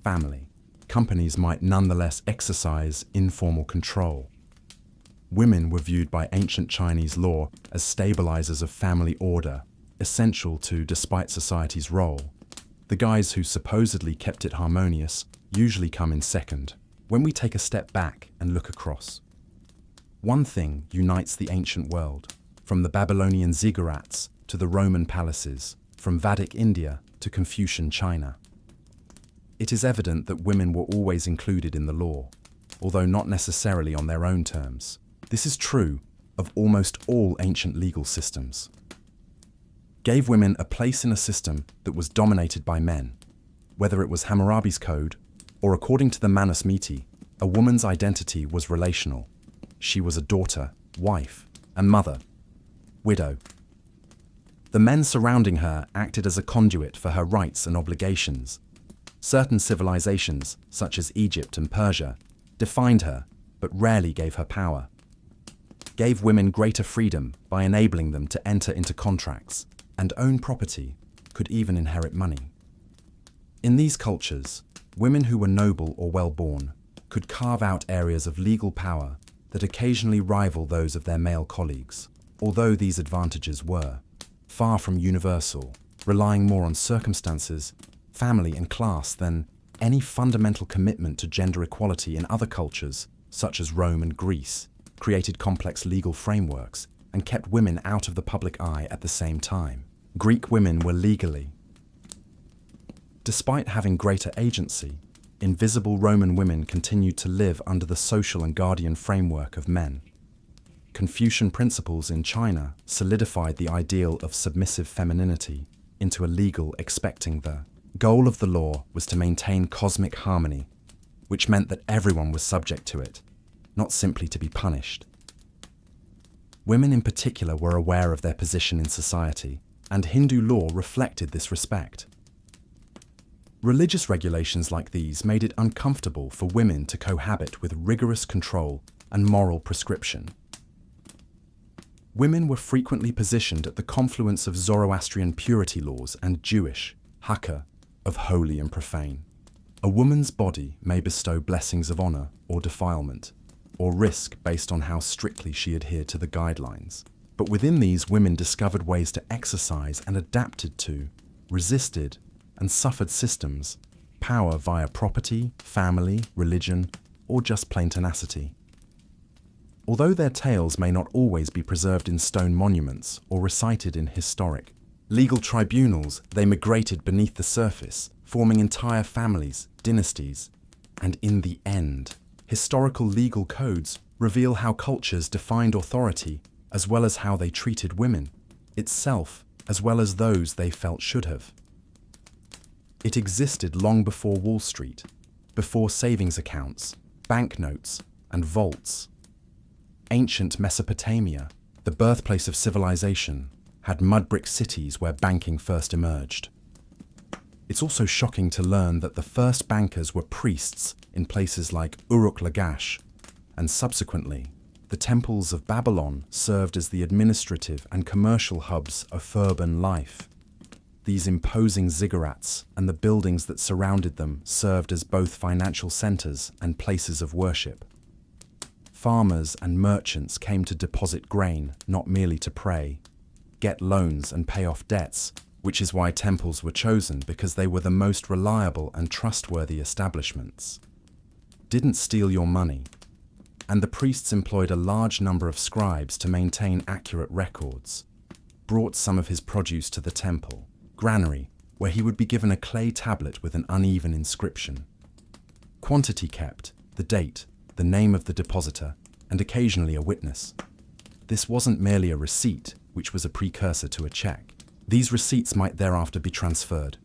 S1: family. Companies might nonetheless exercise informal control. Women were viewed by ancient Chinese law as stabilizers of family order, essential to despite society's role. The guys who supposedly kept it harmonious usually come in second. When we take a step back and look across, one thing unites the ancient world, from the Babylonian ziggurats to the Roman palaces, from Vedic India to Confucian China. It is evident that women were always included in the law, although not necessarily on their own terms. This is true of almost all ancient legal systems. Gave women a place in a system that was dominated by men. Whether it was Hammurabi's code, or according to the Manusmriti, a woman's identity was relational. She was a daughter, wife, and mother, widow. The men surrounding her acted as a conduit for her rights and obligations. Certain civilizations, such as Egypt and Persia, defined her, but rarely gave her power. Gave women greater freedom by enabling them to enter into contracts and own property, could even inherit money. In these cultures, women who were noble or well-born could carve out areas of legal power that occasionally rival those of their male colleagues, although these advantages were far from universal, relying more on circumstances, family, and class than any fundamental commitment to gender equality in other cultures, such as Rome and Greece, created complex legal frameworks and kept women out of the public eye at the same time. Greek women were legally. Despite having greater agency, invisible Roman women continued to live under the social and guardian framework of men. Confucian principles in China solidified the ideal of submissive femininity into a legal expecting the goal of the law was to maintain cosmic harmony, which meant that everyone was subject to it, not simply to be punished. Women in particular were aware of their position in society, and Hindu law reflected this respect. Religious regulations like these made it uncomfortable for women to cohabit with rigorous control and moral prescription. Women were frequently positioned at the confluence of Zoroastrian purity laws and Jewish haka of holy and profane. A woman's body may bestow blessings of honor or defilement, or risk based on how strictly she adhered to the guidelines. But within these, women discovered ways to exercise and adapted to, resisted, and suffered systems power via property, family, religion, or just plain tenacity. Although their tales may not always be preserved in stone monuments or recited in historic legal tribunals, they migrated beneath the surface, forming entire families, dynasties, and in the end, historical legal codes reveal how cultures defined authority as well as how they treated women, itself as well as those they felt should have. It existed long before Wall Street, before savings accounts, banknotes, and vaults. Ancient Mesopotamia, the birthplace of civilization, had mud-brick cities where banking first emerged. It's also shocking to learn that the first bankers were priests in places like Uruk-Lagash, and subsequently, the temples of Babylon served as the administrative and commercial hubs of urban life. These imposing ziggurats and the buildings that surrounded them served as both financial centers and places of worship. Farmers and merchants came to deposit grain, not merely to pray, get loans and pay off debts, which is why temples were chosen, because they were the most reliable and trustworthy establishments. Didn't steal your money, and the priests employed a large number of scribes to maintain accurate records, brought some of his produce to the temple granary, where he would be given a clay tablet with an uneven inscription. Quantity kept, the date, the name of the depositor, and occasionally a witness. This wasn't merely a receipt, which was a precursor to a check. These receipts might thereafter be transferred.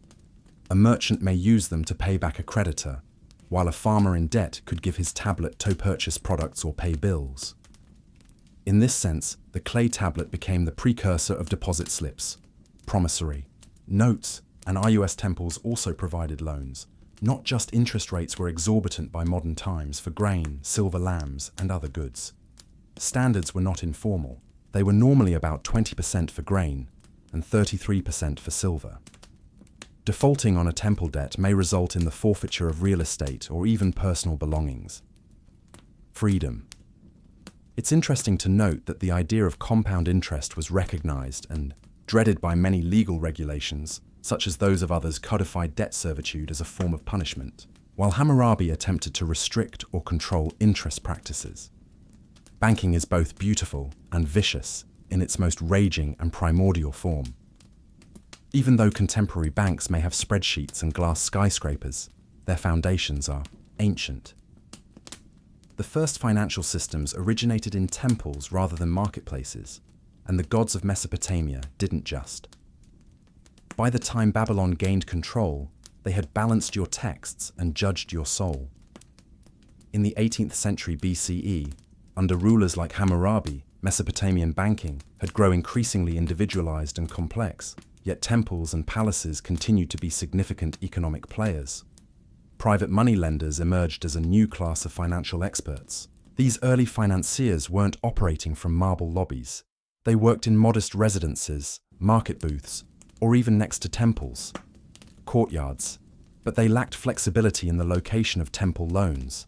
S1: A merchant may use them to pay back a creditor, while a farmer in debt could give his tablet to purchase products or pay bills. In this sense, the clay tablet became the precursor of deposit slips, promissory notes, and IUS temples also provided loans. Not just interest rates were exorbitant by modern times for grain, silver lambs, and other goods. Standards were not informal. They were normally about 20% for grain and 33% for silver. Defaulting on a temple debt may result in the forfeiture of real estate or even personal belongings. Freedom. It's interesting to note that the idea of compound interest was recognized and dreaded by many legal regulations, such as those of others codified debt servitude as a form of punishment, while Hammurabi attempted to restrict or control interest practices. Banking is both beautiful and vicious in its most raging and primordial form. Even though contemporary banks may have spreadsheets and glass skyscrapers, their foundations are ancient. The first financial systems originated in temples rather than marketplaces, and the gods of Mesopotamia didn't just. By the time Babylon gained control, they had balanced your texts and judged your soul. In the 18th century BCE, under rulers like Hammurabi, Mesopotamian banking had grown increasingly individualized and complex, yet temples and palaces continued to be significant economic players. Private money lenders emerged as a new class of financial experts. These early financiers weren't operating from marble lobbies. They worked in modest residences, market booths, or even next to temples, courtyards, but they lacked flexibility in the location of temple loans.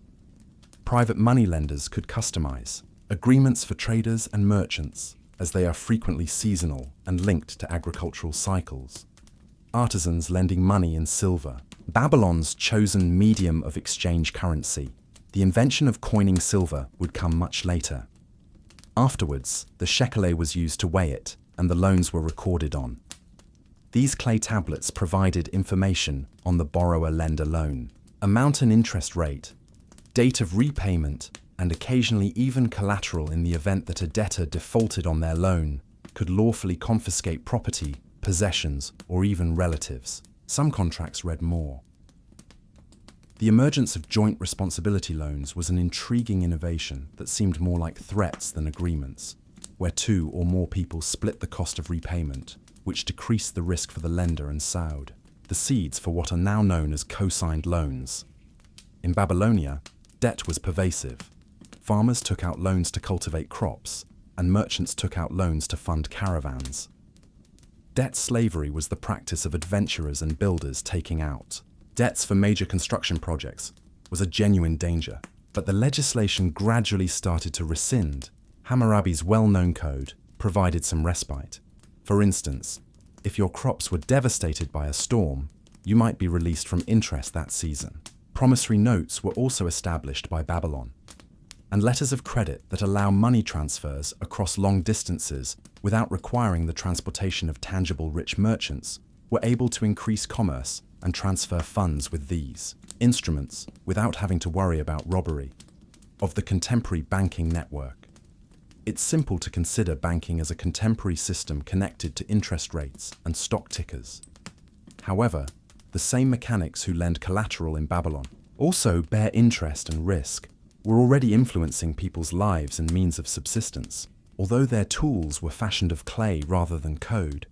S1: Private money lenders could customize agreements for traders and merchants, as they are frequently seasonal and linked to agricultural cycles. Artisans lending money in silver. Babylon's chosen medium of exchange currency. The invention of coining silver would come much later. Afterwards, the shekel was used to weigh it, and the loans were recorded on. These clay tablets provided information on the borrower-lender loan, amount and interest rate, date of repayment, and occasionally even collateral in the event that a debtor defaulted on their loan, could lawfully confiscate property, possessions, or even relatives. Some contracts read more. The emergence of joint responsibility loans was an intriguing innovation that seemed more like threats than agreements, where two or more people split the cost of repayment, which decreased the risk for the lender and sowed the seeds for what are now known as co-signed loans. In Babylonia, debt was pervasive. Farmers took out loans to cultivate crops, and merchants took out loans to fund caravans. Debt slavery was the practice of adventurers and builders taking out debts for major construction projects was a genuine danger, but the legislation gradually started to rescind. Hammurabi's well-known code provided some respite. For instance, if your crops were devastated by a storm, you might be released from interest that season. Promissory notes were also established by Babylon, and letters of credit that allow money transfers across long distances without requiring the transportation of tangible rich merchants were able to increase commerce and transfer funds with these instruments without having to worry about robbery of the contemporary banking network. It's simple to consider banking as a contemporary system connected to interest rates and stock tickers. However, the same mechanics who lend collateral in Babylon also bear interest and risk were already influencing people's lives and means of subsistence. Although their tools were fashioned of clay rather than code,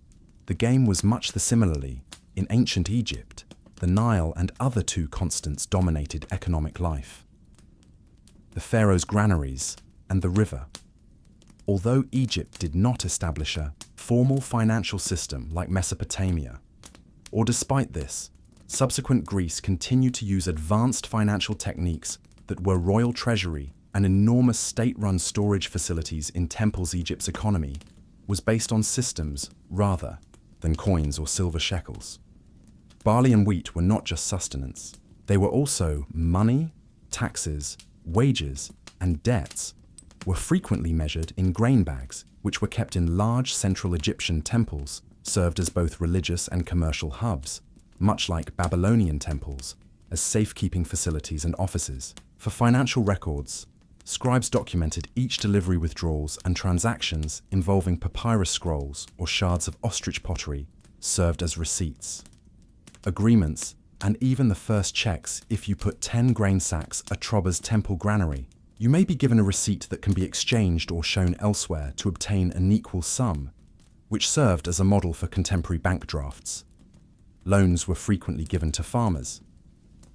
S1: the game was much the similarly. In ancient Egypt, the Nile and other two constants dominated economic life. The pharaoh's granaries and the river. Although Egypt did not establish a formal financial system like Mesopotamia, or despite this, subsequent Greece continued to use advanced financial techniques that were royal treasury and enormous state-run storage facilities in temples. Egypt's economy was based on systems rather than coins or silver shekels. Barley and wheat were not just sustenance. They were also money, taxes, wages, and debts were frequently measured in grain bags, which were kept in large central Egyptian temples, served as both religious and commercial hubs, much like Babylonian temples, as safekeeping facilities and offices. For financial records, scribes documented each delivery withdrawals and transactions involving papyrus scrolls or shards of ostrich pottery served as receipts. Agreements, and even the first checks. If you put 10 grain sacks at Troba's temple granary, you may be given a receipt that can be exchanged or shown elsewhere to obtain an equal sum, which served as a model for contemporary bank drafts. Loans were frequently given to farmers,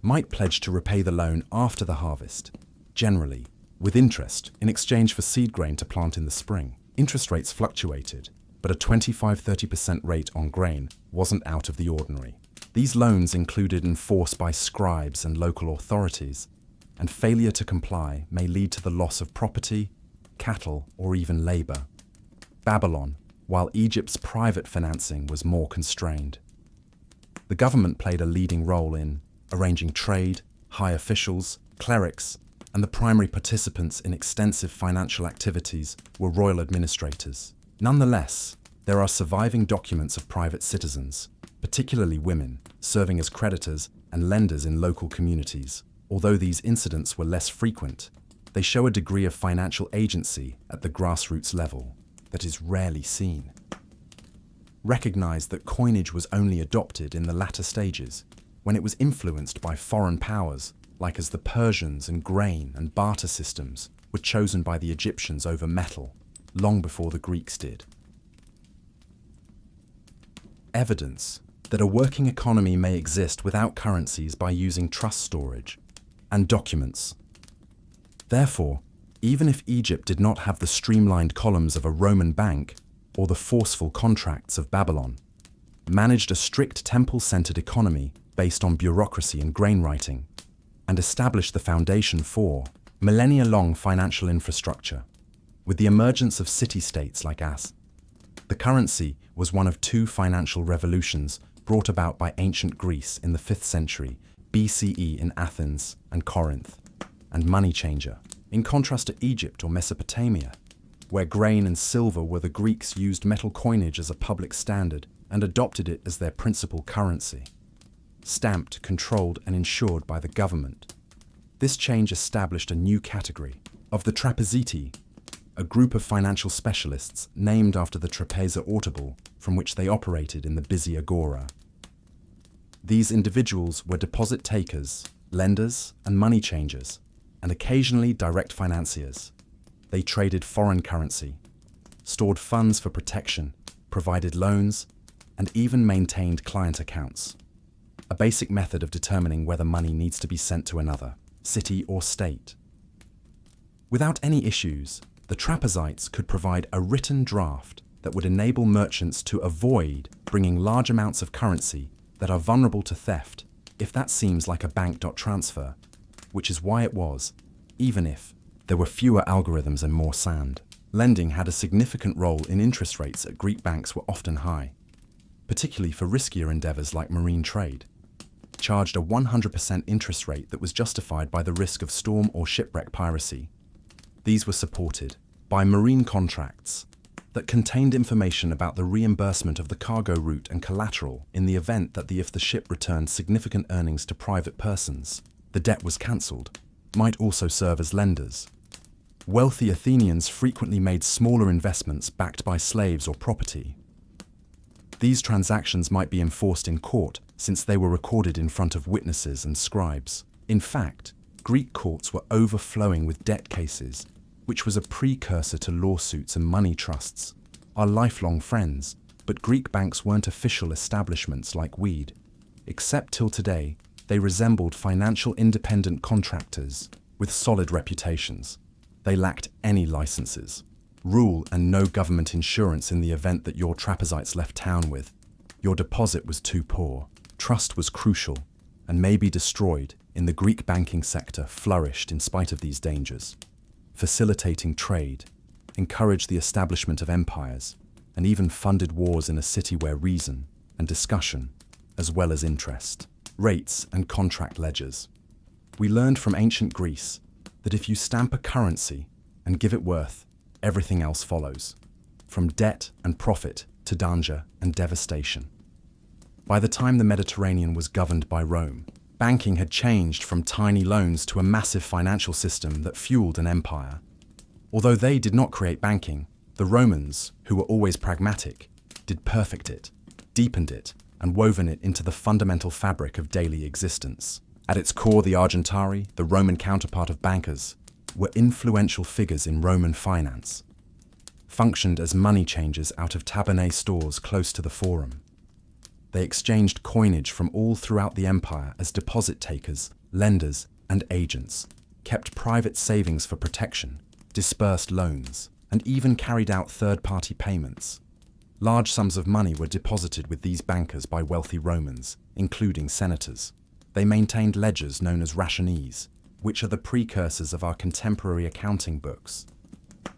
S1: might pledge to repay the loan after the harvest, generally with interest in exchange for seed grain to plant in the spring. Interest rates fluctuated, but a 25–30% rate on grain wasn't out of the ordinary. These loans included enforce by scribes and local authorities, and failure to comply may lead to the loss of property, cattle, or even labor. Babylon, while Egypt's private financing was more constrained. The government played a leading role in arranging trade, high officials, clerics, and the primary participants in extensive financial activities were royal administrators. Nonetheless, there are surviving documents of private citizens, particularly women, serving as creditors and lenders in local communities. Although these incidents were less frequent, they show a degree of financial agency at the grassroots level that is rarely seen. Recognize that coinage was only adopted in the latter stages, when it was influenced by foreign powers, like as the Persians, and grain and barter systems were chosen by the Egyptians over metal, long before the Greeks did. Evidence that a working economy may exist without currencies by using trust storage and documents. Therefore, even if Egypt did not have the streamlined columns of a Roman bank or the forceful contracts of Babylon, managed a strict temple-centered economy based on bureaucracy and grain writing, and established the foundation for millennia-long financial infrastructure. With the emergence of city-states like As, the currency was one of two financial revolutions brought about by ancient Greece in the 5th century BCE in Athens and Corinth, and money changer. In contrast to Egypt or Mesopotamia, where grain and silver were, the Greeks used metal coinage as a public standard and adopted it as their principal currency, stamped, controlled, and insured by the government. This change established a new category of the trapeziti, a group of financial specialists named after the trapeza audible from which they operated in the busy agora. These individuals were deposit takers, lenders, and money changers, and occasionally direct financiers. They traded foreign currency, stored funds for protection, provided loans, and even maintained client accounts, a basic method of determining whether money needs to be sent to another city or state. Without any issues, the trapezites could provide a written draft that would enable merchants to avoid bringing large amounts of currency that are vulnerable to theft if that seems like a bank transfer, which is why it was, even if there were fewer algorithms and more sand. Lending had a significant role in interest rates at Greek banks were often high, particularly for riskier endeavors like marine trade. charged a 100% interest rate that was justified by the risk of storm or shipwreck piracy. These were supported by marine contracts that contained information about the reimbursement of the cargo route and collateral in the event that if the ship returned significant earnings to private persons, the debt was cancelled, might also serve as lenders. Wealthy Athenians frequently made smaller investments backed by slaves or property. These transactions might be enforced in court since they were recorded in front of witnesses and scribes. In fact, Greek courts were overflowing with debt cases, which was a precursor to lawsuits and money trusts. Our lifelong friends, but Greek banks weren't official establishments like we'd. Except till today, they resembled financial independent contractors with solid reputations. They lacked any licenses, rule and no government insurance in the event that your trapezites left town with. Your deposit was too poor. Trust was crucial and may be destroyed. In the Greek banking sector flourished in spite of these dangers, facilitating trade, encouraged the establishment of empires, and even funded wars in a city where reason and discussion, as well as interest, rates and contract ledgers. We learned from ancient Greece that if you stamp a currency and give it worth, everything else follows, from debt and profit to danger and devastation. By the time the Mediterranean was governed by Rome, banking had changed from tiny loans to a massive financial system that fueled an empire. Although they did not create banking, the Romans, who were always pragmatic, did perfect it, deepened it, and woven it into the fundamental fabric of daily existence. At its core, the Argentari, the Roman counterpart of bankers, were influential figures in Roman finance, functioned as money changers out of tabernae stores close to the forum. They exchanged coinage from all throughout the empire as deposit takers, lenders, and agents, kept private savings for protection, dispersed loans, and even carried out third-party payments. Large sums of money were deposited with these bankers by wealthy Romans, including senators. They maintained ledgers known as rationes, which are the precursors of our contemporary accounting books.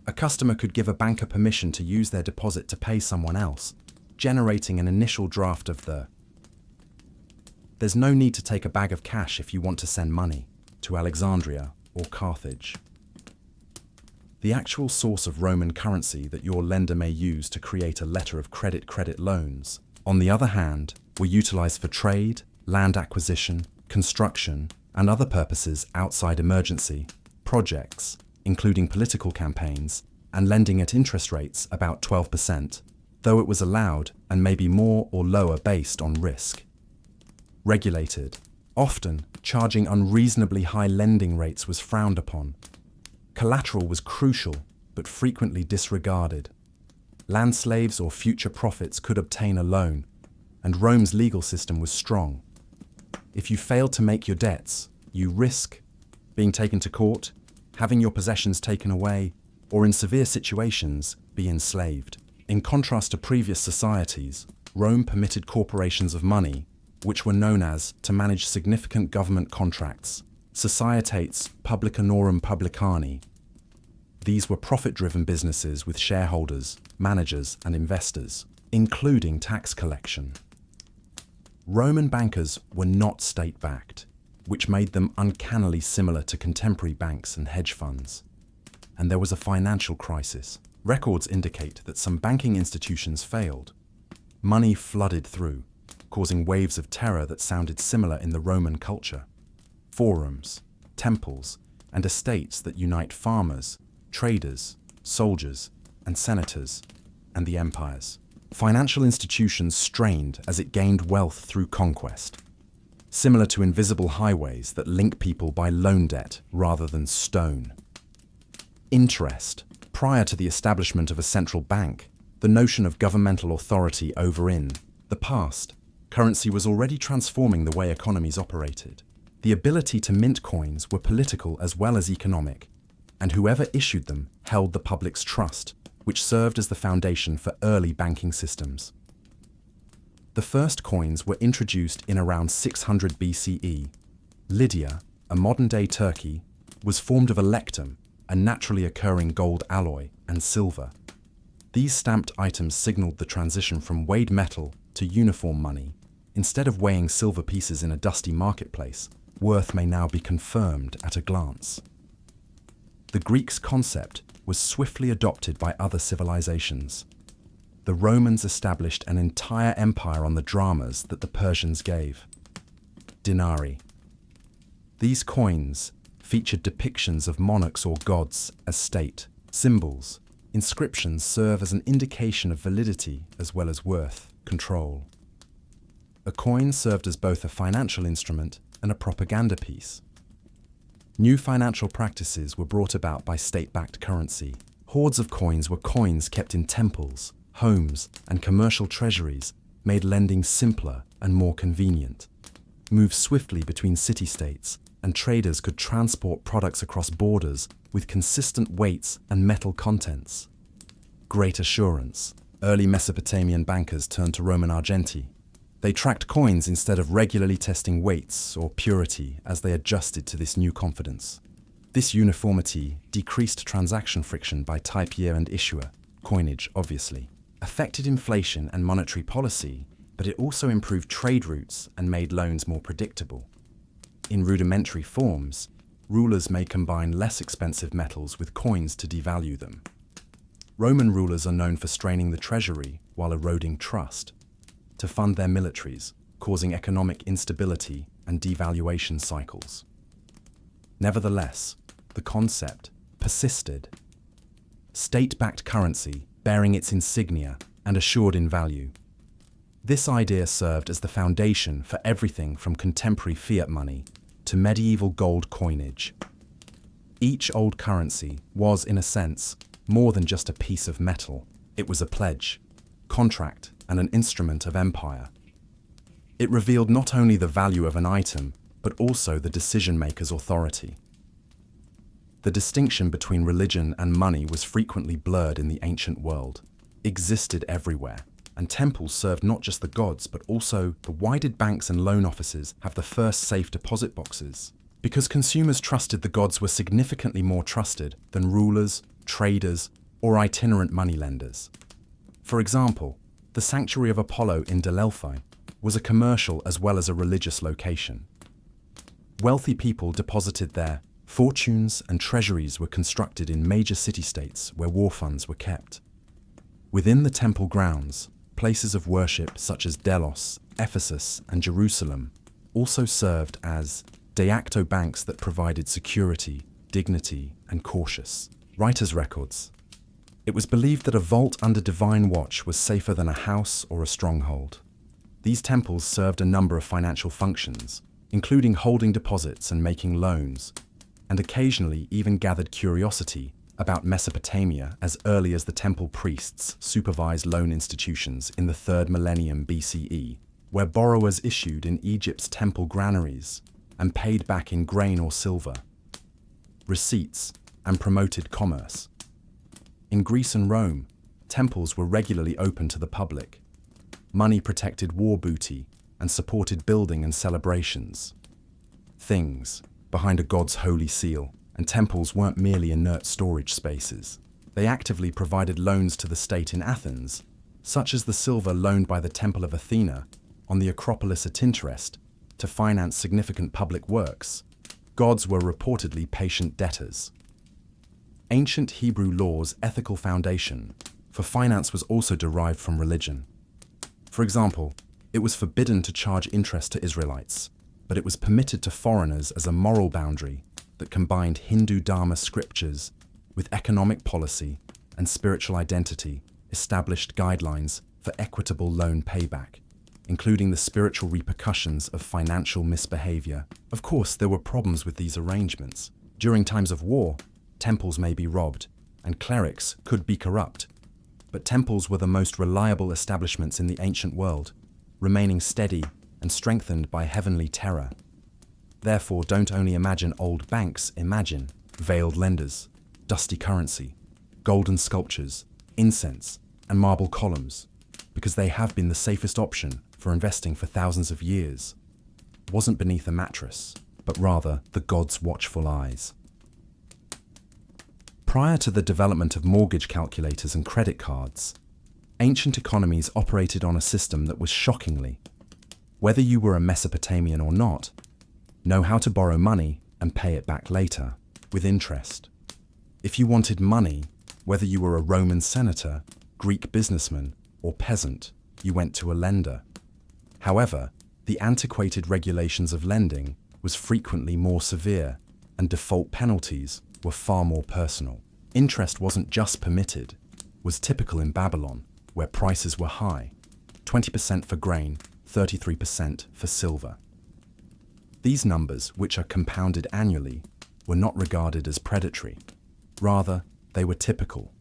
S1: A customer could give a banker permission to use their deposit to pay someone else, generating an initial draft of the. There's no need to take a bag of cash if you want to send money to Alexandria or Carthage. The actual source of Roman currency that your lender may use to create a letter of credit loans, on the other hand, were utilized for trade, land acquisition, construction, and other purposes outside emergency projects, including political campaigns, and lending at interest rates about 12%, though it was allowed and maybe more or lower based on risk. Regulated, often charging unreasonably high lending rates was frowned upon. Collateral was crucial, but frequently disregarded. Land slaves or future profits could obtain a loan, and Rome's legal system was strong. If you failed to make your debts, you risk being taken to court, having your possessions taken away, or in severe situations, be enslaved. In contrast to previous societies, Rome permitted corporations of money, which were known as, to manage significant government contracts, societates publicanorum publicani. These were profit-driven businesses with shareholders, managers, and investors, including tax collection. Roman bankers were not state-backed, which made them uncannily similar to contemporary banks and hedge funds. And there was a financial crisis. Records indicate that some banking institutions failed. Money flooded through, causing waves of terror that sounded similar in the Roman culture. Forums, temples, and estates that unite farmers, traders, soldiers, and senators, and the empires. Financial institutions strained as it gained wealth through conquest, similar to invisible highways that link people by loan debt rather than stone. Interest. Prior to the establishment of a central bank, the notion of governmental authority over in the past, currency was already transforming the way economies operated. The ability to mint coins were political as well as economic, and whoever issued them held the public's trust, which served as the foundation for early banking systems. The first coins were introduced in around 600 BCE. Lydia, a modern-day Turkey, was formed of a lectum, a naturally occurring gold alloy, and silver. These stamped items signaled the transition from weighed metal to uniform money, Instead of weighing silver pieces in a dusty marketplace, worth may now be confirmed at a glance. The Greeks' concept was swiftly adopted by other civilizations. The Romans established an entire empire on the dramas that the Persians gave. Denarii. These coins featured depictions of monarchs or gods as state symbols. Inscriptions serve as an indication of validity as well as worth, control. A coin served as both a financial instrument and a propaganda piece. New financial practices were brought about by state-backed currency. Hoards of coins were coins kept in temples, homes, and commercial treasuries, made lending simpler and more convenient. Moved swiftly between city-states, and traders could transport products across borders with consistent weights and metal contents. Great assurance. Early Mesopotamian bankers turned to Roman argenti. They tracked coins instead of regularly testing weights or purity as they adjusted to this new confidence. This uniformity decreased transaction friction by type year and issuer, coinage obviously, affected inflation and monetary policy, but it also improved trade routes and made loans more predictable. In rudimentary forms, rulers may combine less expensive metals with coins to devalue them. Roman rulers are known for straining the treasury while eroding trust, to fund their militaries, causing economic instability and devaluation cycles. Nevertheless, the concept persisted. State-backed currency, bearing its insignia and assured in value. This idea served as the foundation for everything from contemporary fiat money to medieval gold coinage. Each old currency was, in a sense, more than just a piece of metal. It was a pledge, contract, and an instrument of empire. It revealed not only the value of an item, but also the decision-maker's authority. The distinction between religion and money was frequently blurred in the ancient world, existed everywhere, and temples served not just the gods, but also the why did banks and loan offices have the first safe deposit boxes? Because consumers trusted the gods were significantly more trusted than rulers, traders, or itinerant moneylenders. For example, the Sanctuary of Apollo in Delphi was a commercial as well as a religious location. Wealthy people deposited there. Fortunes and treasuries were constructed in major city-states where war funds were kept. Within the temple grounds, places of worship such as Delos, Ephesus, and Jerusalem also served as de facto banks that provided security, dignity, and cautious writers' records. It was believed that a vault under divine watch was safer than a house or a stronghold. These temples served a number of financial functions, including holding deposits and making loans, and occasionally even gathered curiosity about Mesopotamia as early as the temple priests supervised loan institutions in the 3rd millennium BCE, where borrowers issued in Egypt's temple granaries and paid back in grain or silver, receipts, and promoted commerce. In Greece and Rome, temples were regularly open to the public. Money protected war booty and supported building and celebrations. Things behind a god's holy seal, and temples weren't merely inert storage spaces. They actively provided loans to the state in Athens, such as the silver loaned by the Temple of Athena on the Acropolis at Interest to finance significant public works. Gods were reportedly patient debtors. Ancient Hebrew law's ethical foundation for finance was also derived from religion. For example, it was forbidden to charge interest to Israelites, but it was permitted to foreigners as a moral boundary that combined Hindu Dharma scriptures with economic policy and spiritual identity, established guidelines for equitable loan payback, including the spiritual repercussions of financial misbehavior. Of course, there were problems with these arrangements. During times of war, temples may be robbed, and clerics could be corrupt. But temples were the most reliable establishments in the ancient world, remaining steady and strengthened by heavenly terror. Therefore, don't only imagine old banks, imagine veiled lenders, dusty currency, golden sculptures, incense, and marble columns, because they have been the safest option for investing for thousands of years. It wasn't beneath a mattress, but rather the god's watchful eyes. Prior to the development of mortgage calculators and credit cards, ancient economies operated on a system that was shockingly Whether you were a Mesopotamian or not, know how to borrow money and pay it back later, with interest. If you wanted money, whether you were a Roman senator, Greek businessman, or peasant, you went to a lender. However, the antiquated regulations of lending was frequently more severe, and default penalties were far more personal. Interest wasn't just permitted, was typical in Babylon, where prices were high, 20% for grain, 33% for silver. These numbers, which are compounded annually, were not regarded as predatory. Rather, they were typical.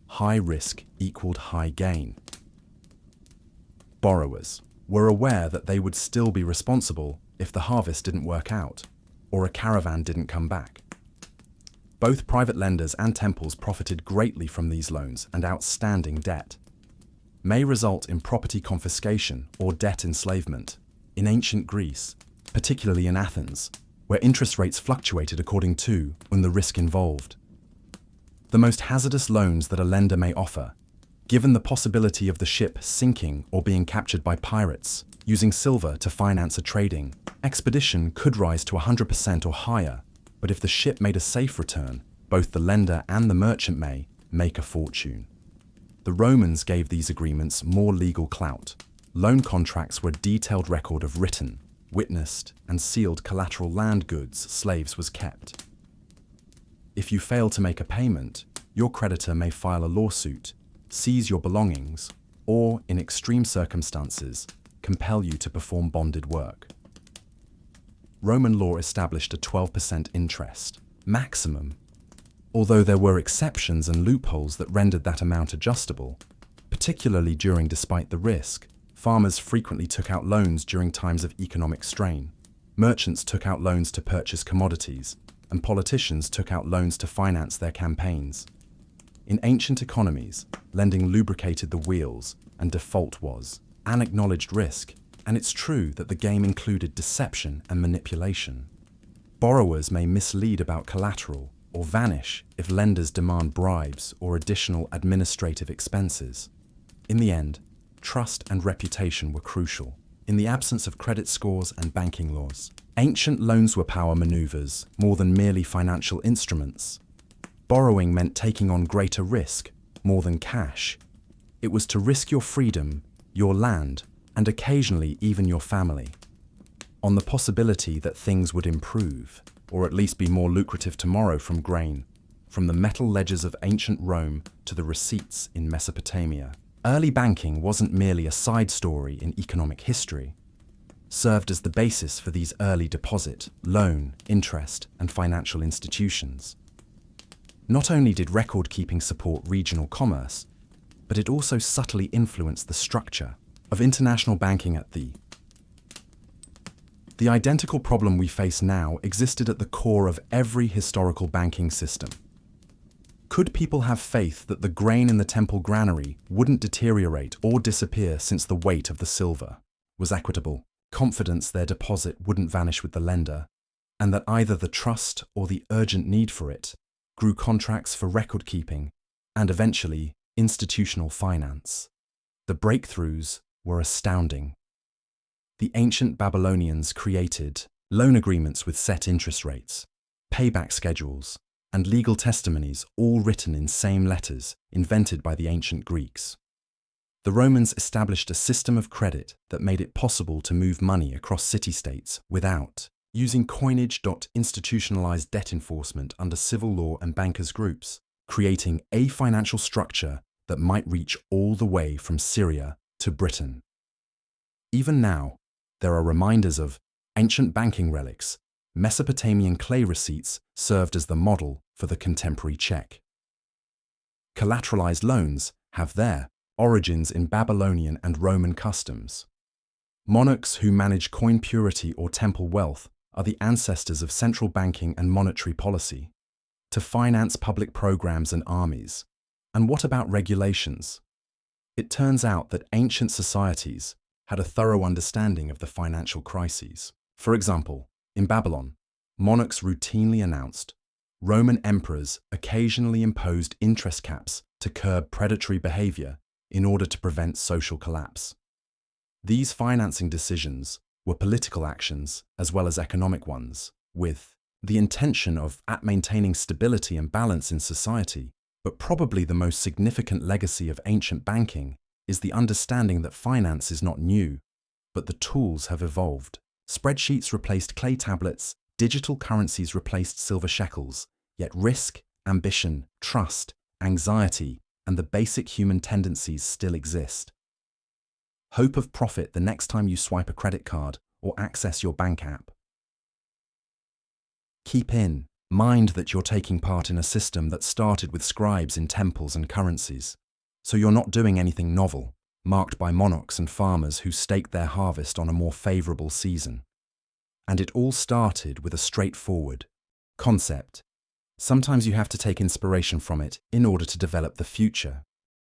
S1: High risk equaled high gain. Borrowers were aware that they would still be responsible if the harvest didn't work out, or a caravan didn't come back. Both private lenders and temples profited greatly from these loans, and outstanding debt may result in property confiscation or debt enslavement. In ancient Greece, particularly in Athens, where interest rates fluctuated according to the risk involved. The most hazardous loans that a lender may offer, given the possibility of the ship sinking or being captured by pirates, using silver to finance a trading expedition could rise to 100% or higher, but if the ship made a safe return, both the lender and the merchant may make a fortune. The Romans gave these agreements more legal clout. Loan contracts were a detailed record of written, witnessed, and sealed collateral land goods slaves was kept. If you fail to make a payment, your creditor may file a lawsuit, seize your belongings, or, in extreme circumstances, compel you to perform bonded work. Roman law established a 12% interest maximum, although there were exceptions and loopholes that rendered that amount adjustable, particularly despite the risk. Farmers frequently took out loans during times of economic strain. Merchants took out loans to purchase commodities, and politicians took out loans to finance their campaigns. In ancient economies, lending lubricated the wheels, and default was an acknowledged risk, and it's true that the game included deception and manipulation. Borrowers may mislead about collateral or vanish if lenders demand bribes or additional administrative expenses. In the end, trust and reputation were crucial. In the absence of credit scores and banking laws, ancient loans were power maneuvers more than merely financial instruments. Borrowing meant taking on greater risk, more than cash. It was to risk your freedom, your land, and occasionally even your family, on the possibility that things would improve, or at least be more lucrative tomorrow. From grain, from the metal ledgers of ancient Rome to the receipts in Mesopotamia. Early banking wasn't merely a side story in economic history, served as the basis for these early deposit, loan, interest, and financial institutions. Not only did record-keeping support regional commerce, but it also subtly influenced the structure of international banking at the identical problem we face now existed at the core of every historical banking system. Could people have faith that the grain in the temple granary wouldn't deteriorate or disappear since the weight of the silver was equitable? Confidence their deposit wouldn't vanish with the lender, and that either the trust or the urgent need for it grew contracts for record-keeping and eventually institutional finance. The breakthroughs were astounding. The ancient Babylonians created loan agreements with set interest rates, payback schedules, and legal testimonies, all written in same letters invented by the ancient Greeks. The Romans established a system of credit that made it possible to move money across city-states without using coinage. Institutionalized debt enforcement under civil law and bankers' groups, creating a financial structure that might reach all the way from Syria to Britain. Even now, there are reminders of ancient banking relics. Mesopotamian clay receipts served as the model for the contemporary check. Collateralized loans have their origins in Babylonian and Roman customs. Monarchs who manage coin purity or temple wealth are the ancestors of central banking and monetary policy to finance public programs and armies. And what about regulations? It turns out that ancient societies had a thorough understanding of the financial crises. For example, in Babylon, monarchs routinely announced. Roman emperors occasionally imposed interest caps to curb predatory behavior in order to prevent social collapse. These financing decisions were political actions as well as economic ones, with the intention of maintaining stability and balance in society. But probably the most significant legacy of ancient banking is the understanding that finance is not new, but the tools have evolved. Spreadsheets replaced clay tablets, digital currencies replaced silver shekels, yet risk, ambition, trust, anxiety, and the basic human tendencies still exist. Hope of profit the next time you swipe a credit card or access your bank app. Keep in mind that you're taking part in a system that started with scribes in temples and currencies. So you're not doing anything novel, marked by monarchs and farmers who staked their harvest on a more favorable season. And it all started with a straightforward concept. Sometimes you have to take inspiration from it in order to develop the future.